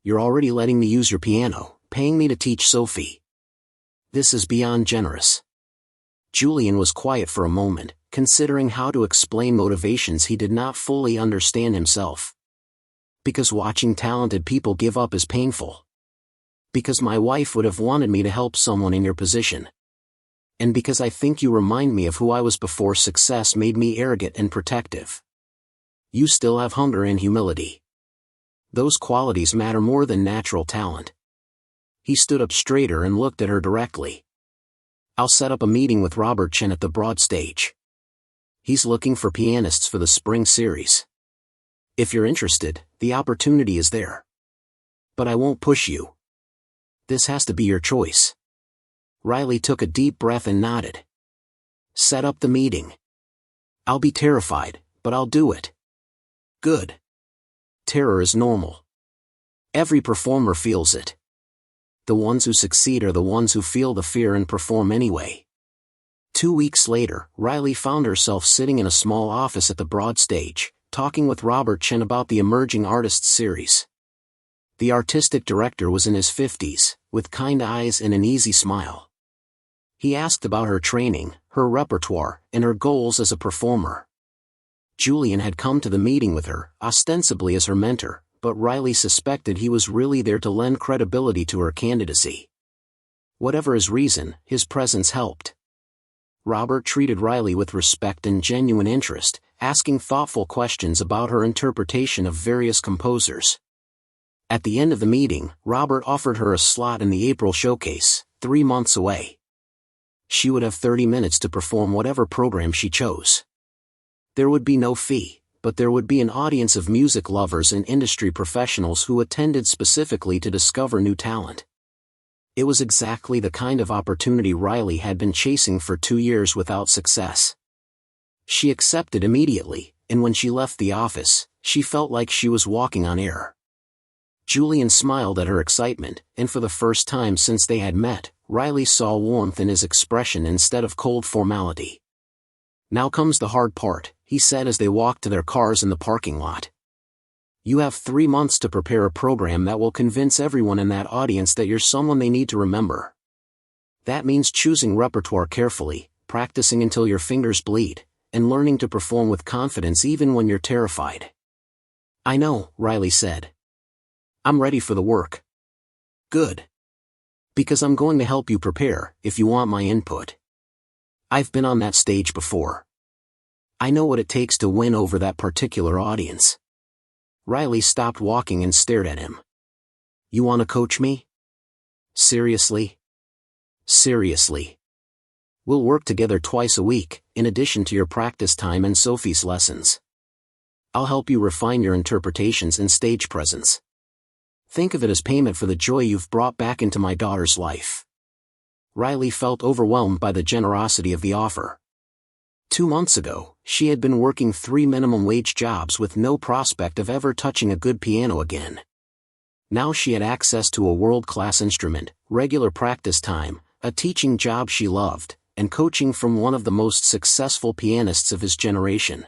You're already letting me use your piano, paying me to teach Sophie. This is beyond generous. Julian was quiet for a moment, considering how to explain motivations he did not fully understand himself. Because watching talented people give up is painful. Because my wife would have wanted me to help someone in your position. And because I think you remind me of who I was before success made me arrogant and protective. You still have hunger and humility. Those qualities matter more than natural talent. He stood up straighter and looked at her directly. I'll set up a meeting with Robert Chen at the Broad Stage. He's looking for pianists for the spring series. If you're interested, the opportunity is there. But I won't push you. This has to be your choice. Riley took a deep breath and nodded. Set up the meeting. I'll be terrified, but I'll do it. Good. Terror is normal. Every performer feels it. The ones who succeed are the ones who feel the fear and perform anyway. 2 weeks later, Riley found herself sitting in a small office at the Broad Stage, talking with Robert Chen about the Emerging Artists series. The artistic director was in his 50s, with kind eyes and an easy smile. He asked about her training, her repertoire, and her goals as a performer. Julian had come to the meeting with her, ostensibly as her mentor, but Riley suspected he was really there to lend credibility to her candidacy. Whatever his reason, his presence helped. Robert treated Riley with respect and genuine interest, asking thoughtful questions about her interpretation of various composers. At the end of the meeting, Robert offered her a slot in the April showcase, 3 months away. She would have 30 minutes to perform whatever program she chose. There would be no fee, but there would be an audience of music lovers and industry professionals who attended specifically to discover new talent. It was exactly the kind of opportunity Riley had been chasing for 2 years without success. She accepted immediately, and when she left the office, she felt like she was walking on air. Julian smiled at her excitement, and for the first time since they had met, Riley saw warmth in his expression instead of cold formality. Now comes the hard part, he said as they walked to their cars in the parking lot. You have 3 months to prepare a program that will convince everyone in that audience that you're someone they need to remember. That means choosing repertoire carefully, practicing until your fingers bleed, and learning to perform with confidence even when you're terrified. I know, Riley said. I'm ready for the work. Good. Because I'm going to help you prepare, if you want my input. I've been on that stage before. I know what it takes to win over that particular audience. Riley stopped walking and stared at him. You want to coach me? Seriously? Seriously. We'll work together twice a week, in addition to your practice time and Sophie's lessons. I'll help you refine your interpretations and stage presence. Think of it as payment for the joy you've brought back into my daughter's life. Riley felt overwhelmed by the generosity of the offer. 2 months ago, she had been working 3 minimum wage jobs with no prospect of ever touching a good piano again. Now she had access to a world-class instrument, regular practice time, a teaching job she loved, and coaching from one of the most successful pianists of his generation.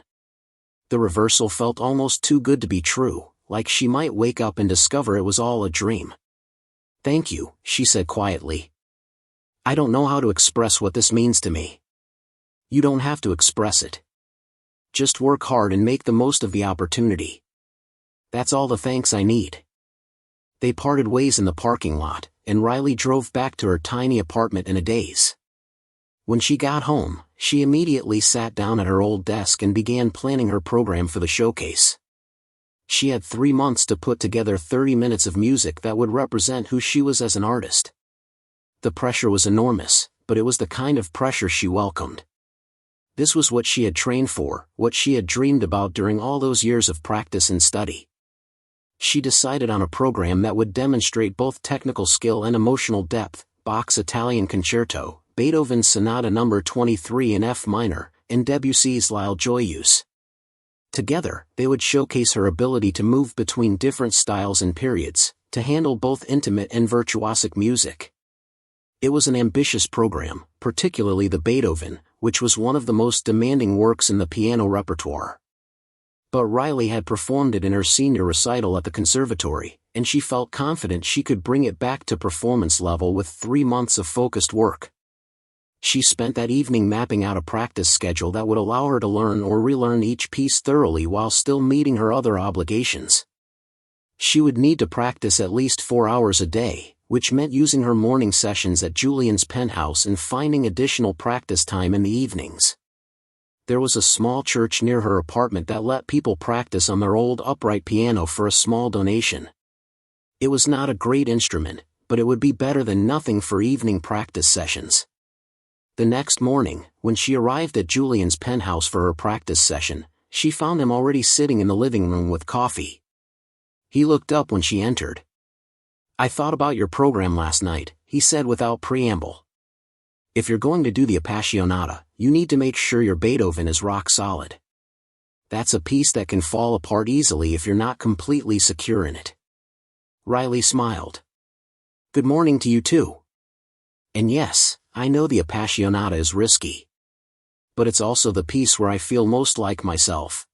The reversal felt almost too good to be true, like she might wake up and discover it was all a dream. "Thank you," she said quietly. "I don't know how to express what this means to me." "You don't have to express it. Just work hard and make the most of the opportunity. That's all the thanks I need." They parted ways in the parking lot, and Riley drove back to her tiny apartment in a daze. When she got home, she immediately sat down at her old desk and began planning her program for the showcase. She had 3 months to put together 30 minutes of music that would represent who she was as an artist. The pressure was enormous, but it was the kind of pressure she welcomed. This was what she had trained for, what she had dreamed about during all those years of practice and study. She decided on a program that would demonstrate both technical skill and emotional depth: Bach's Italian Concerto, Beethoven's Sonata No. 23 in F minor, and Debussy's L'Île Joyeuse. Together, they would showcase her ability to move between different styles and periods, to handle both intimate and virtuosic music. It was an ambitious program, particularly the Beethoven, which was one of the most demanding works in the piano repertoire. But Riley had performed it in her senior recital at the conservatory, and she felt confident she could bring it back to performance level with 3 months of focused work. She spent that evening mapping out a practice schedule that would allow her to learn or relearn each piece thoroughly while still meeting her other obligations. She would need to practice at least 4 hours a day, which meant using her morning sessions at Julian's penthouse and finding additional practice time in the evenings. There was a small church near her apartment that let people practice on their old upright piano for a small donation. It was not a great instrument, but it would be better than nothing for evening practice sessions. The next morning, when she arrived at Julian's penthouse for her practice session, she found him already sitting in the living room with coffee. He looked up when she entered. "I thought about your program last night," he said without preamble. "If you're going to do the Appassionata, you need to make sure your Beethoven is rock solid. That's a piece that can fall apart easily if you're not completely secure in it." Riley smiled. "Good morning to you too. And yes, I know the Appassionata is risky. But it's also the piece where I feel most like myself.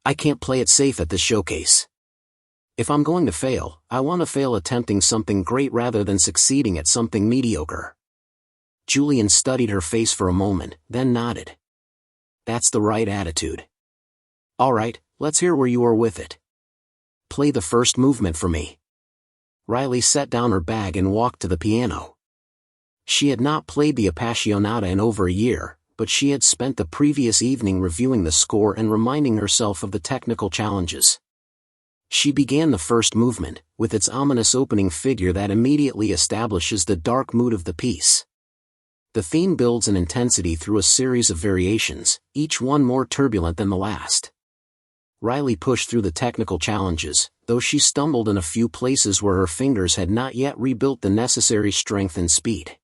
I can't play it safe at this showcase. If I'm going to fail, I want to fail attempting something great rather than succeeding at something mediocre." Julian studied her face for a moment, then nodded. "That's the right attitude. All right, let's hear where you are with it. Play the first movement for me." Riley set down her bag and walked to the piano. She had not played the Appassionata in over a year, but she had spent the previous evening reviewing the score and reminding herself of the technical challenges. She began the first movement, with its ominous opening figure that immediately establishes the dark mood of the piece. The theme builds in intensity through a series of variations, each one more turbulent than the last. Riley pushed through the technical challenges, though she stumbled in a few places where her fingers had not yet rebuilt the necessary strength and speed.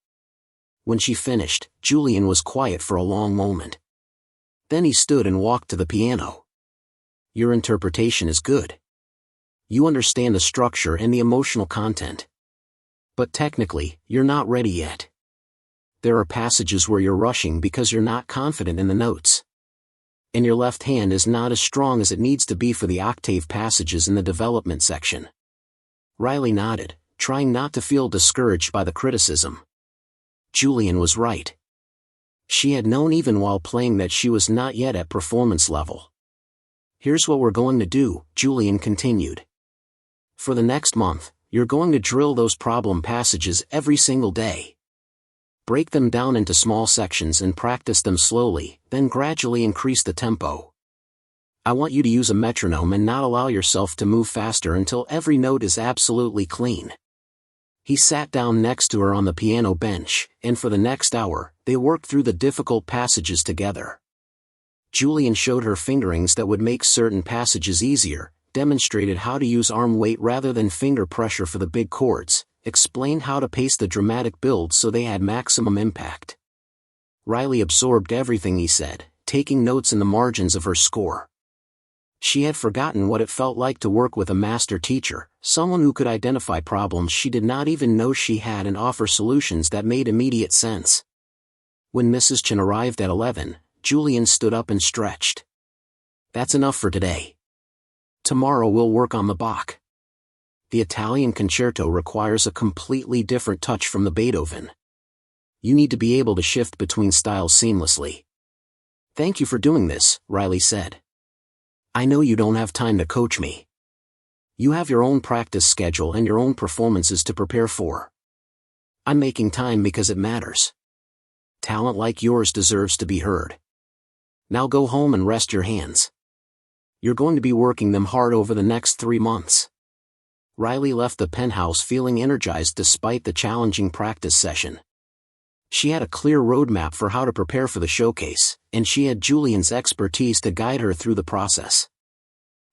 When she finished, Julian was quiet for a long moment. Then he stood and walked to the piano. "Your interpretation is good. You understand the structure and the emotional content. But technically, you're not ready yet. There are passages where you're rushing because you're not confident in the notes. And your left hand is not as strong as it needs to be for the octave passages in the development section." Riley nodded, trying not to feel discouraged by the criticism. Julian was right. She had known even while playing that she was not yet at performance level. "Here's what we're going to do," Julian continued. "For the next month, you're going to drill those problem passages every single day. Break them down into small sections and practice them slowly, then gradually increase the tempo. I want you to use a metronome and not allow yourself to move faster until every note is absolutely clean." He sat down next to her on the piano bench, and for the next hour, they worked through the difficult passages together. Julian showed her fingerings that would make certain passages easier, demonstrated how to use arm weight rather than finger pressure for the big chords, explained how to pace the dramatic builds so they had maximum impact. Riley absorbed everything he said, taking notes in the margins of her score. She had forgotten what it felt like to work with a master teacher, someone who could identify problems she did not even know she had and offer solutions that made immediate sense. When Mrs. Chen arrived at 11, Julian stood up and stretched. That's enough for today. Tomorrow we'll work on the Bach. The Italian concerto requires a completely different touch from the Beethoven. You need to be able to shift between styles seamlessly. Thank you for doing this, Riley said. I know you don't have time to coach me. You have your own practice schedule and your own performances to prepare for. I'm making time because it matters. Talent like yours deserves to be heard. Now go home and rest your hands. You're going to be working them hard over the next 3 months. Riley left the penthouse feeling energized despite the challenging practice session. She had a clear roadmap for how to prepare for the showcase, and she had Julian's expertise to guide her through the process.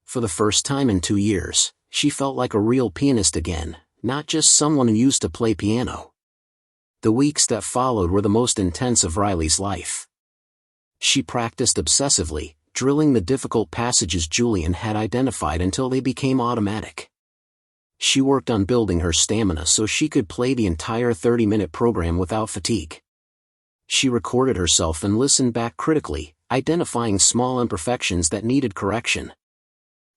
For the first time in 2 years, she felt like a real pianist again, not just someone who used to play piano. The weeks that followed were the most intense of Riley's life. She practiced obsessively, drilling the difficult passages Julian had identified until they became automatic. She worked on building her stamina so she could play the entire 30-minute program without fatigue. She recorded herself and listened back critically, identifying small imperfections that needed correction.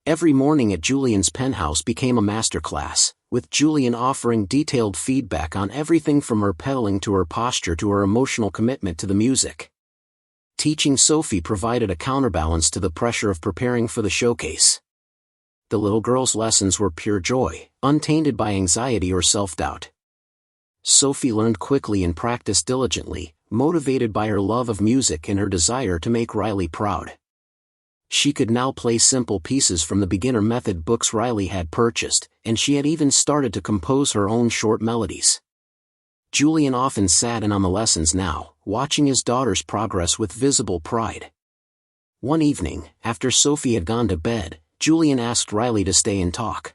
Every morning at Julian's penthouse became a masterclass, with Julian offering detailed feedback on everything from her pedaling to her posture to her emotional commitment to the music. Teaching Sophie provided a counterbalance to the pressure of preparing for the showcase. The little girl's lessons were pure joy, untainted by anxiety or self-doubt. Sophie learned quickly and practiced diligently, motivated by her love of music and her desire to make Riley proud. She could now play simple pieces from the beginner method books Riley had purchased, and she had even started to compose her own short melodies. Julian often sat in on the lessons now, watching his daughter's progress with visible pride. One evening, after Sophie had gone to bed, Julian asked Riley to stay and talk.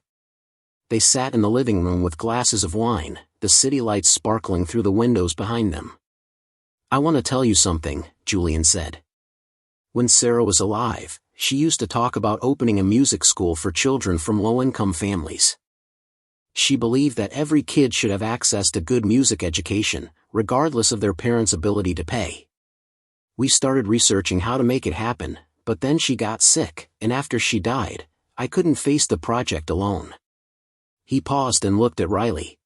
They sat in the living room with glasses of wine, the city lights sparkling through the windows behind them. I want to tell you something, Julian said. When Sarah was alive, she used to talk about opening a music school for children from low-income families. She believed that every kid should have access to good music education, regardless of their parents' ability to pay. We started researching how to make it happen, but then she got sick, and after she died, I couldn't face the project alone. He paused and looked at Riley.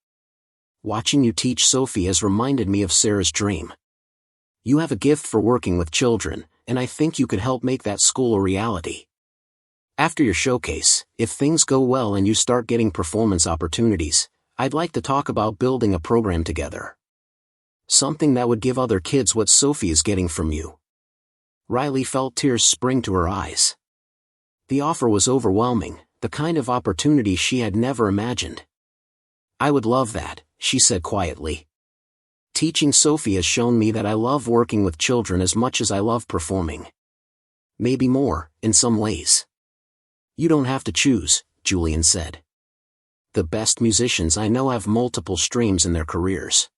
Watching you teach Sophie has reminded me of Sarah's dream. You have a gift for working with children, and I think you could help make that school a reality. After your showcase, if things go well and you start getting performance opportunities, I'd like to talk about building a program together. Something that would give other kids what Sophie is getting from you. Riley felt tears spring to her eyes. The offer was overwhelming, the kind of opportunity she had never imagined. I would love that, she said quietly. Teaching Sophie has shown me that I love working with children as much as I love performing. Maybe more, in some ways. You don't have to choose, Julian said. The best musicians I know have multiple streams in their careers.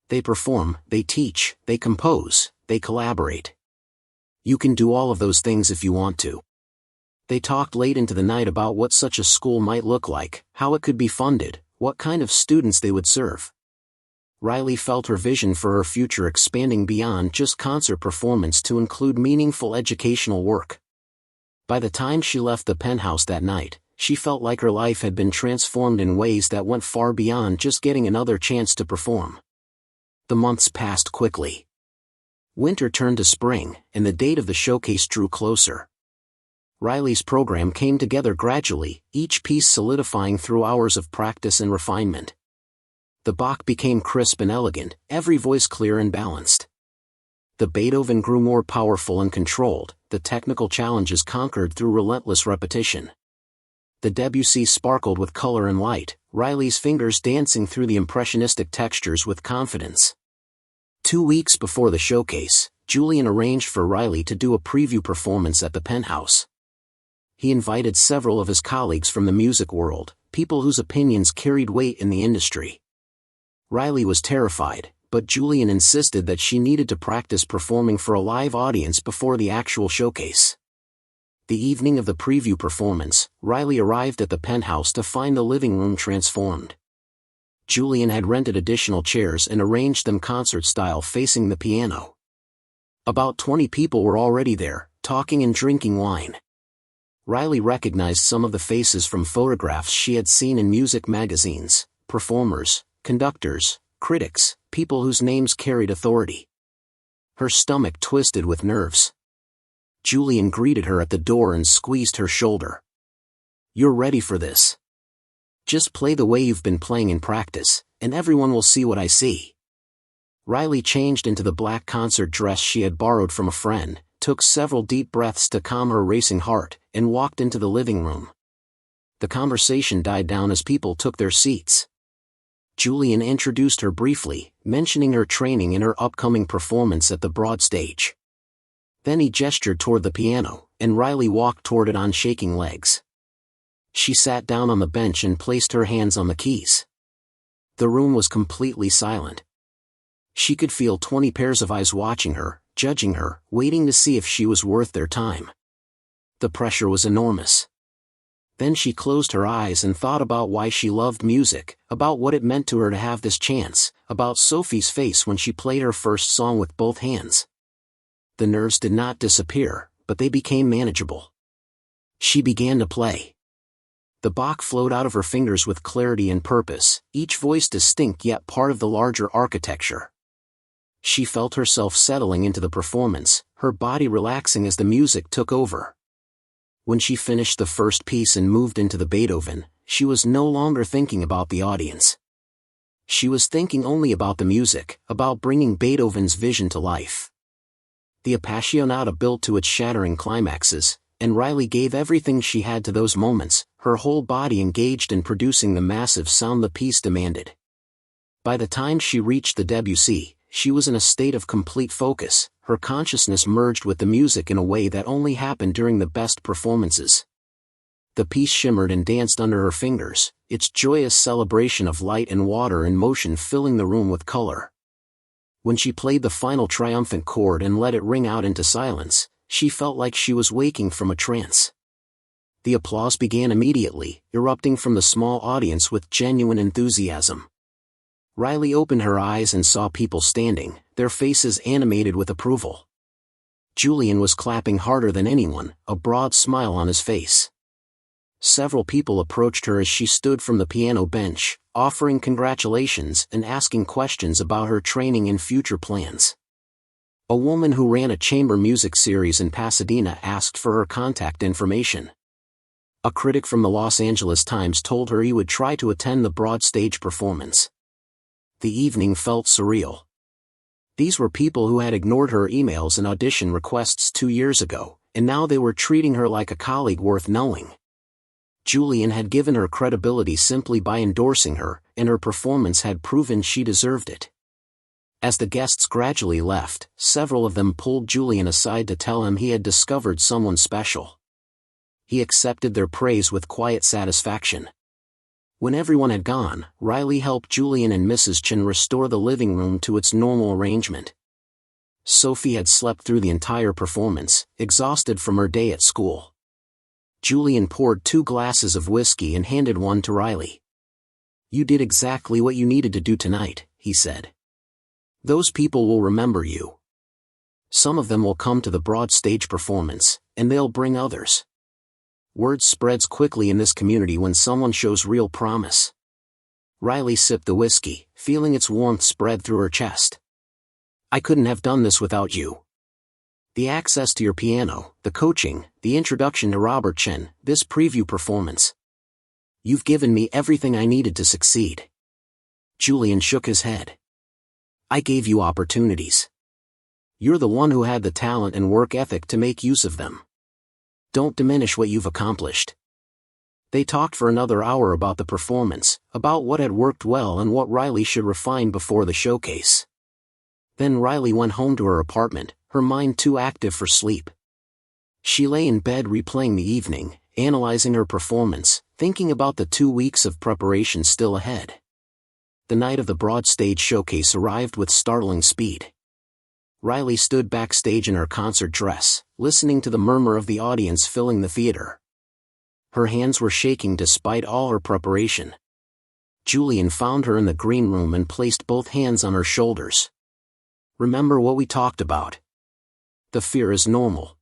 They perform, they teach, they compose, they collaborate. You can do all of those things if you want to. They talked late into the night about what such a school might look like, how it could be funded, what kind of students they would serve. Riley felt her vision for her future expanding beyond just concert performance to include meaningful educational work. By the time she left the penthouse that night, she felt like her life had been transformed in ways that went far beyond just getting another chance to perform. The months passed quickly. Winter turned to spring, and the date of the showcase drew closer. Riley's program came together gradually, each piece solidifying through hours of practice and refinement. The Bach became crisp and elegant, every voice clear and balanced. The Beethoven grew more powerful and controlled, the technical challenges conquered through relentless repetition. The Debussy sparkled with color and light, Riley's fingers dancing through the impressionistic textures with confidence. 2 weeks before the showcase, Julian arranged for Riley to do a preview performance at the penthouse. He invited several of his colleagues from the music world, people whose opinions carried weight in the industry. Riley was terrified, but Julian insisted that she needed to practice performing for a live audience before the actual showcase. The evening of the preview performance, Riley arrived at the penthouse to find the living room transformed. Julian had rented additional chairs and arranged them concert-style facing the piano. About 20 people were already there, talking and drinking wine. Riley recognized some of the faces from photographs she had seen in music magazines: performers, conductors, critics, people whose names carried authority. Her stomach twisted with nerves. Julian greeted her at the door and squeezed her shoulder. "You're ready for this. Just play the way you've been playing in practice, and everyone will see what I see." Riley changed into the black concert dress she had borrowed from a friend, took several deep breaths to calm her racing heart, and walked into the living room. The conversation died down as people took their seats. Julian introduced her briefly, mentioning her training and her upcoming performance at the Broad Stage. Then he gestured toward the piano, and Riley walked toward it on shaking legs. She sat down on the bench and placed her hands on the keys. The room was completely silent. She could feel 20 pairs of eyes watching her, judging her, waiting to see if she was worth their time. The pressure was enormous. Then she closed her eyes and thought about why she loved music, about what it meant to her to have this chance, about Sophie's face when she played her first song with both hands. The nerves did not disappear, but they became manageable. She began to play. The Bach flowed out of her fingers with clarity and purpose, each voice distinct yet part of the larger architecture. She felt herself settling into the performance, her body relaxing as the music took over. When she finished the first piece and moved into the Beethoven, she was no longer thinking about the audience. She was thinking only about the music, about bringing Beethoven's vision to life. The Appassionata built to its shattering climaxes, and Riley gave everything she had to those moments, her whole body engaged in producing the massive sound the piece demanded. By the time she reached the Debussy, she was in a state of complete focus, her consciousness merged with the music in a way that only happened during the best performances. The piece shimmered and danced under her fingers, its joyous celebration of light and water in motion filling the room with color. When she played the final triumphant chord and let it ring out into silence, she felt like she was waking from a trance. The applause began immediately, erupting from the small audience with genuine enthusiasm. Riley opened her eyes and saw people standing, their faces animated with approval. Julian was clapping harder than anyone, a broad smile on his face. Several people approached her as she stood from the piano bench, offering congratulations and asking questions about her training and future plans. A woman who ran a chamber music series in Pasadena asked for her contact information. A critic from the Los Angeles Times told her he would try to attend the Broad Stage performance. The evening felt surreal. These were people who had ignored her emails and audition requests 2 years ago, and now they were treating her like a colleague worth knowing. Julian had given her credibility simply by endorsing her, and her performance had proven she deserved it. As the guests gradually left, several of them pulled Julian aside to tell him he had discovered someone special. He accepted their praise with quiet satisfaction. When everyone had gone, Riley helped Julian and Mrs. Chen restore the living room to its normal arrangement. Sophie had slept through the entire performance, exhausted from her day at school. Julian poured 2 glasses of whiskey and handed one to Riley. "You did exactly what you needed to do tonight," he said. "Those people will remember you. Some of them will come to the Broad Stage performance, and they'll bring others. Word spreads quickly in this community when someone shows real promise." Riley sipped the whiskey, feeling its warmth spread through her chest. "I couldn't have done this without you. The access to your piano, the coaching, the introduction to Robert Chen, this preview performance. You've given me everything I needed to succeed." Julian shook his head. "I gave you opportunities. You're the one who had the talent and work ethic to make use of them. Don't diminish what you've accomplished." They talked for another hour about the performance, about what had worked well and what Riley should refine before the showcase. Then Riley went home to her apartment, her mind too active for sleep. She lay in bed replaying the evening, analyzing her performance, thinking about the 2 weeks of preparation still ahead. The night of the Broad Stage showcase arrived with startling speed. Riley stood backstage in her concert dress, listening to the murmur of the audience filling the theater. Her hands were shaking despite all her preparation. Julian found her in the green room and placed both hands on her shoulders. "Remember what we talked about. The fear is normal.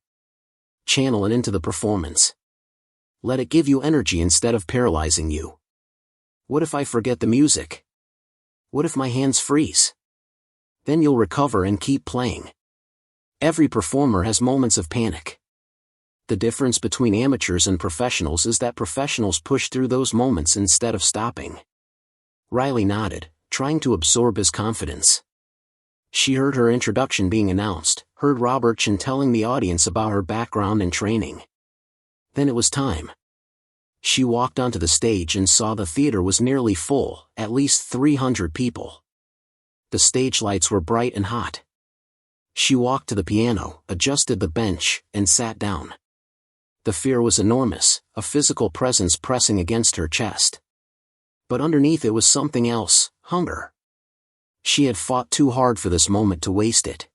Channel it into the performance. Let it give you energy instead of paralyzing you. What if I forget the music? What if my hands freeze? Then you'll recover and keep playing. Every performer has moments of panic. The difference between amateurs and professionals is that professionals push through those moments instead of stopping. Riley nodded, trying to absorb his confidence. She heard her introduction being announced, heard Robert Chen telling the audience about her background and training. Then it was time. She walked onto the stage and saw the theater was nearly full, at least 300 people. The stage lights were bright and hot. She walked to the piano, adjusted the bench, and sat down. The fear was enormous, a physical presence pressing against her chest. But underneath it was something else, hunger. She had fought too hard for this moment to waste it.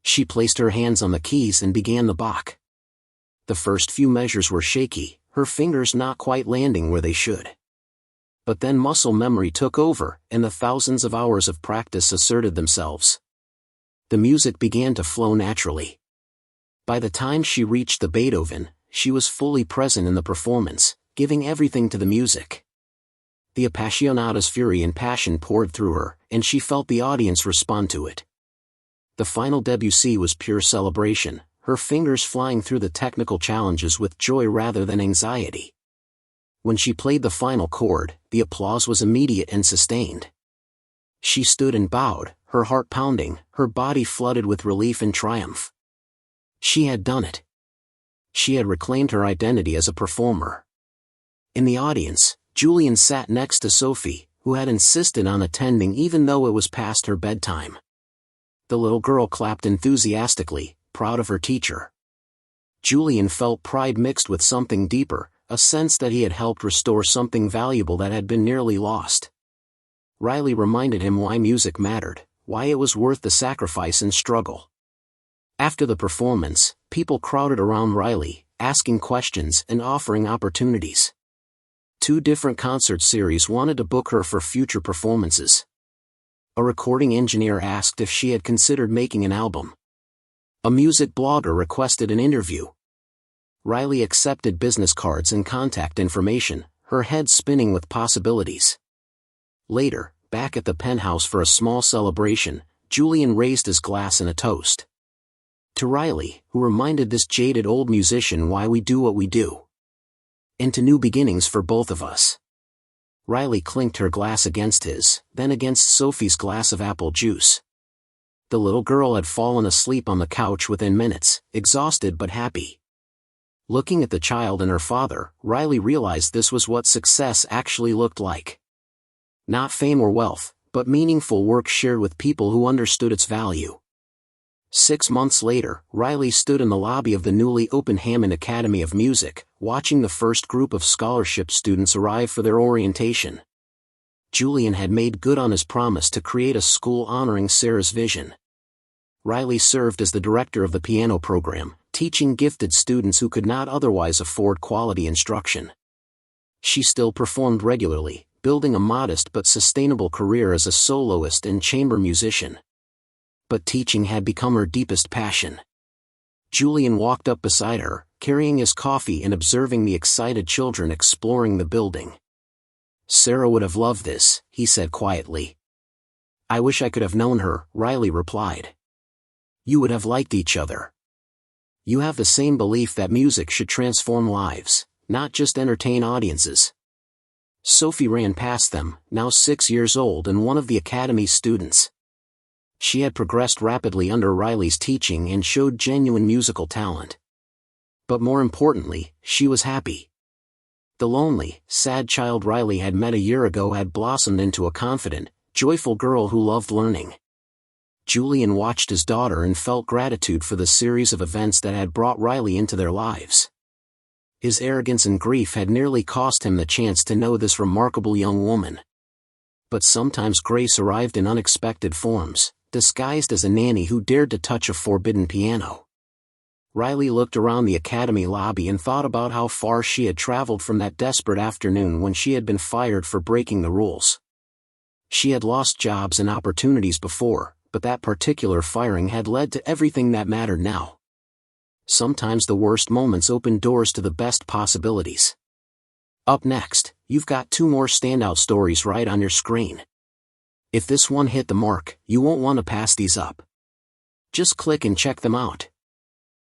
She placed her hands on the keys and began the Bach. The first few measures were shaky, her fingers not quite landing where they should. But then muscle memory took over, and the thousands of hours of practice asserted themselves. The music began to flow naturally. By the time she reached the Beethoven, she was fully present in the performance, giving everything to the music. The Appassionata's fury and passion poured through her, and she felt the audience respond to it. The final Debussy was pure celebration, her fingers flying through the technical challenges with joy rather than anxiety. When she played the final chord, the applause was immediate and sustained. She stood and bowed, her heart pounding, her body flooded with relief and triumph. She had done it. She had reclaimed her identity as a performer. In the audience, Julian sat next to Sophie, who had insisted on attending even though it was past her bedtime. The little girl clapped enthusiastically, proud of her teacher. Julian felt pride mixed with something deeper, a sense that he had helped restore something valuable that had been nearly lost. Riley reminded him why music mattered, why it was worth the sacrifice and struggle. After the performance, people crowded around Riley, asking questions and offering opportunities. 2 different concert series wanted to book her for future performances. A recording engineer asked if she had considered making an album. A music blogger requested an interview. Riley accepted business cards and contact information, her head spinning with possibilities. Later, back at the penthouse for a small celebration, Julian raised his glass in a toast. To Riley, who reminded this jaded old musician why we do what we do. And to new beginnings for both of us. Riley clinked her glass against his, then against Sophie's glass of apple juice. The little girl had fallen asleep on the couch within minutes, exhausted but happy. Looking at the child and her father, Riley realized this was what success actually looked like. Not fame or wealth, but meaningful work shared with people who understood its value. 6 months later, Riley stood in the lobby of the newly opened Hammond Academy of Music, watching the first group of scholarship students arrive for their orientation. Julian had made good on his promise to create a school honoring Sarah's vision. Riley served as the director of the piano program, teaching gifted students who could not otherwise afford quality instruction. She still performed regularly, building a modest but sustainable career as a soloist and chamber musician. But teaching had become her deepest passion. Julian walked up beside her, carrying his coffee and observing the excited children exploring the building. "Sarah would have loved this," he said quietly. "I wish I could have known her," Riley replied. "You would have liked each other. You have the same belief that music should transform lives, not just entertain audiences." Sophie ran past them, now 6 years old and one of the Academy's students. She had progressed rapidly under Riley's teaching and showed genuine musical talent. But more importantly, she was happy. The lonely, sad child Riley had met a year ago had blossomed into a confident, joyful girl who loved learning. Julian watched his daughter and felt gratitude for the series of events that had brought Riley into their lives. His arrogance and grief had nearly cost him the chance to know this remarkable young woman. But sometimes grace arrived in unexpected forms, disguised as a nanny who dared to touch a forbidden piano. Riley looked around the academy lobby and thought about how far she had traveled from that desperate afternoon when she had been fired for breaking the rules. She had lost jobs and opportunities before, but that particular firing had led to everything that mattered now. sometimes the worst moments open doors to the best possibilities. Up next, you've got 2 more standout stories right on your screen. If this one hit the mark, you won't want to pass these up. Just click and check them out.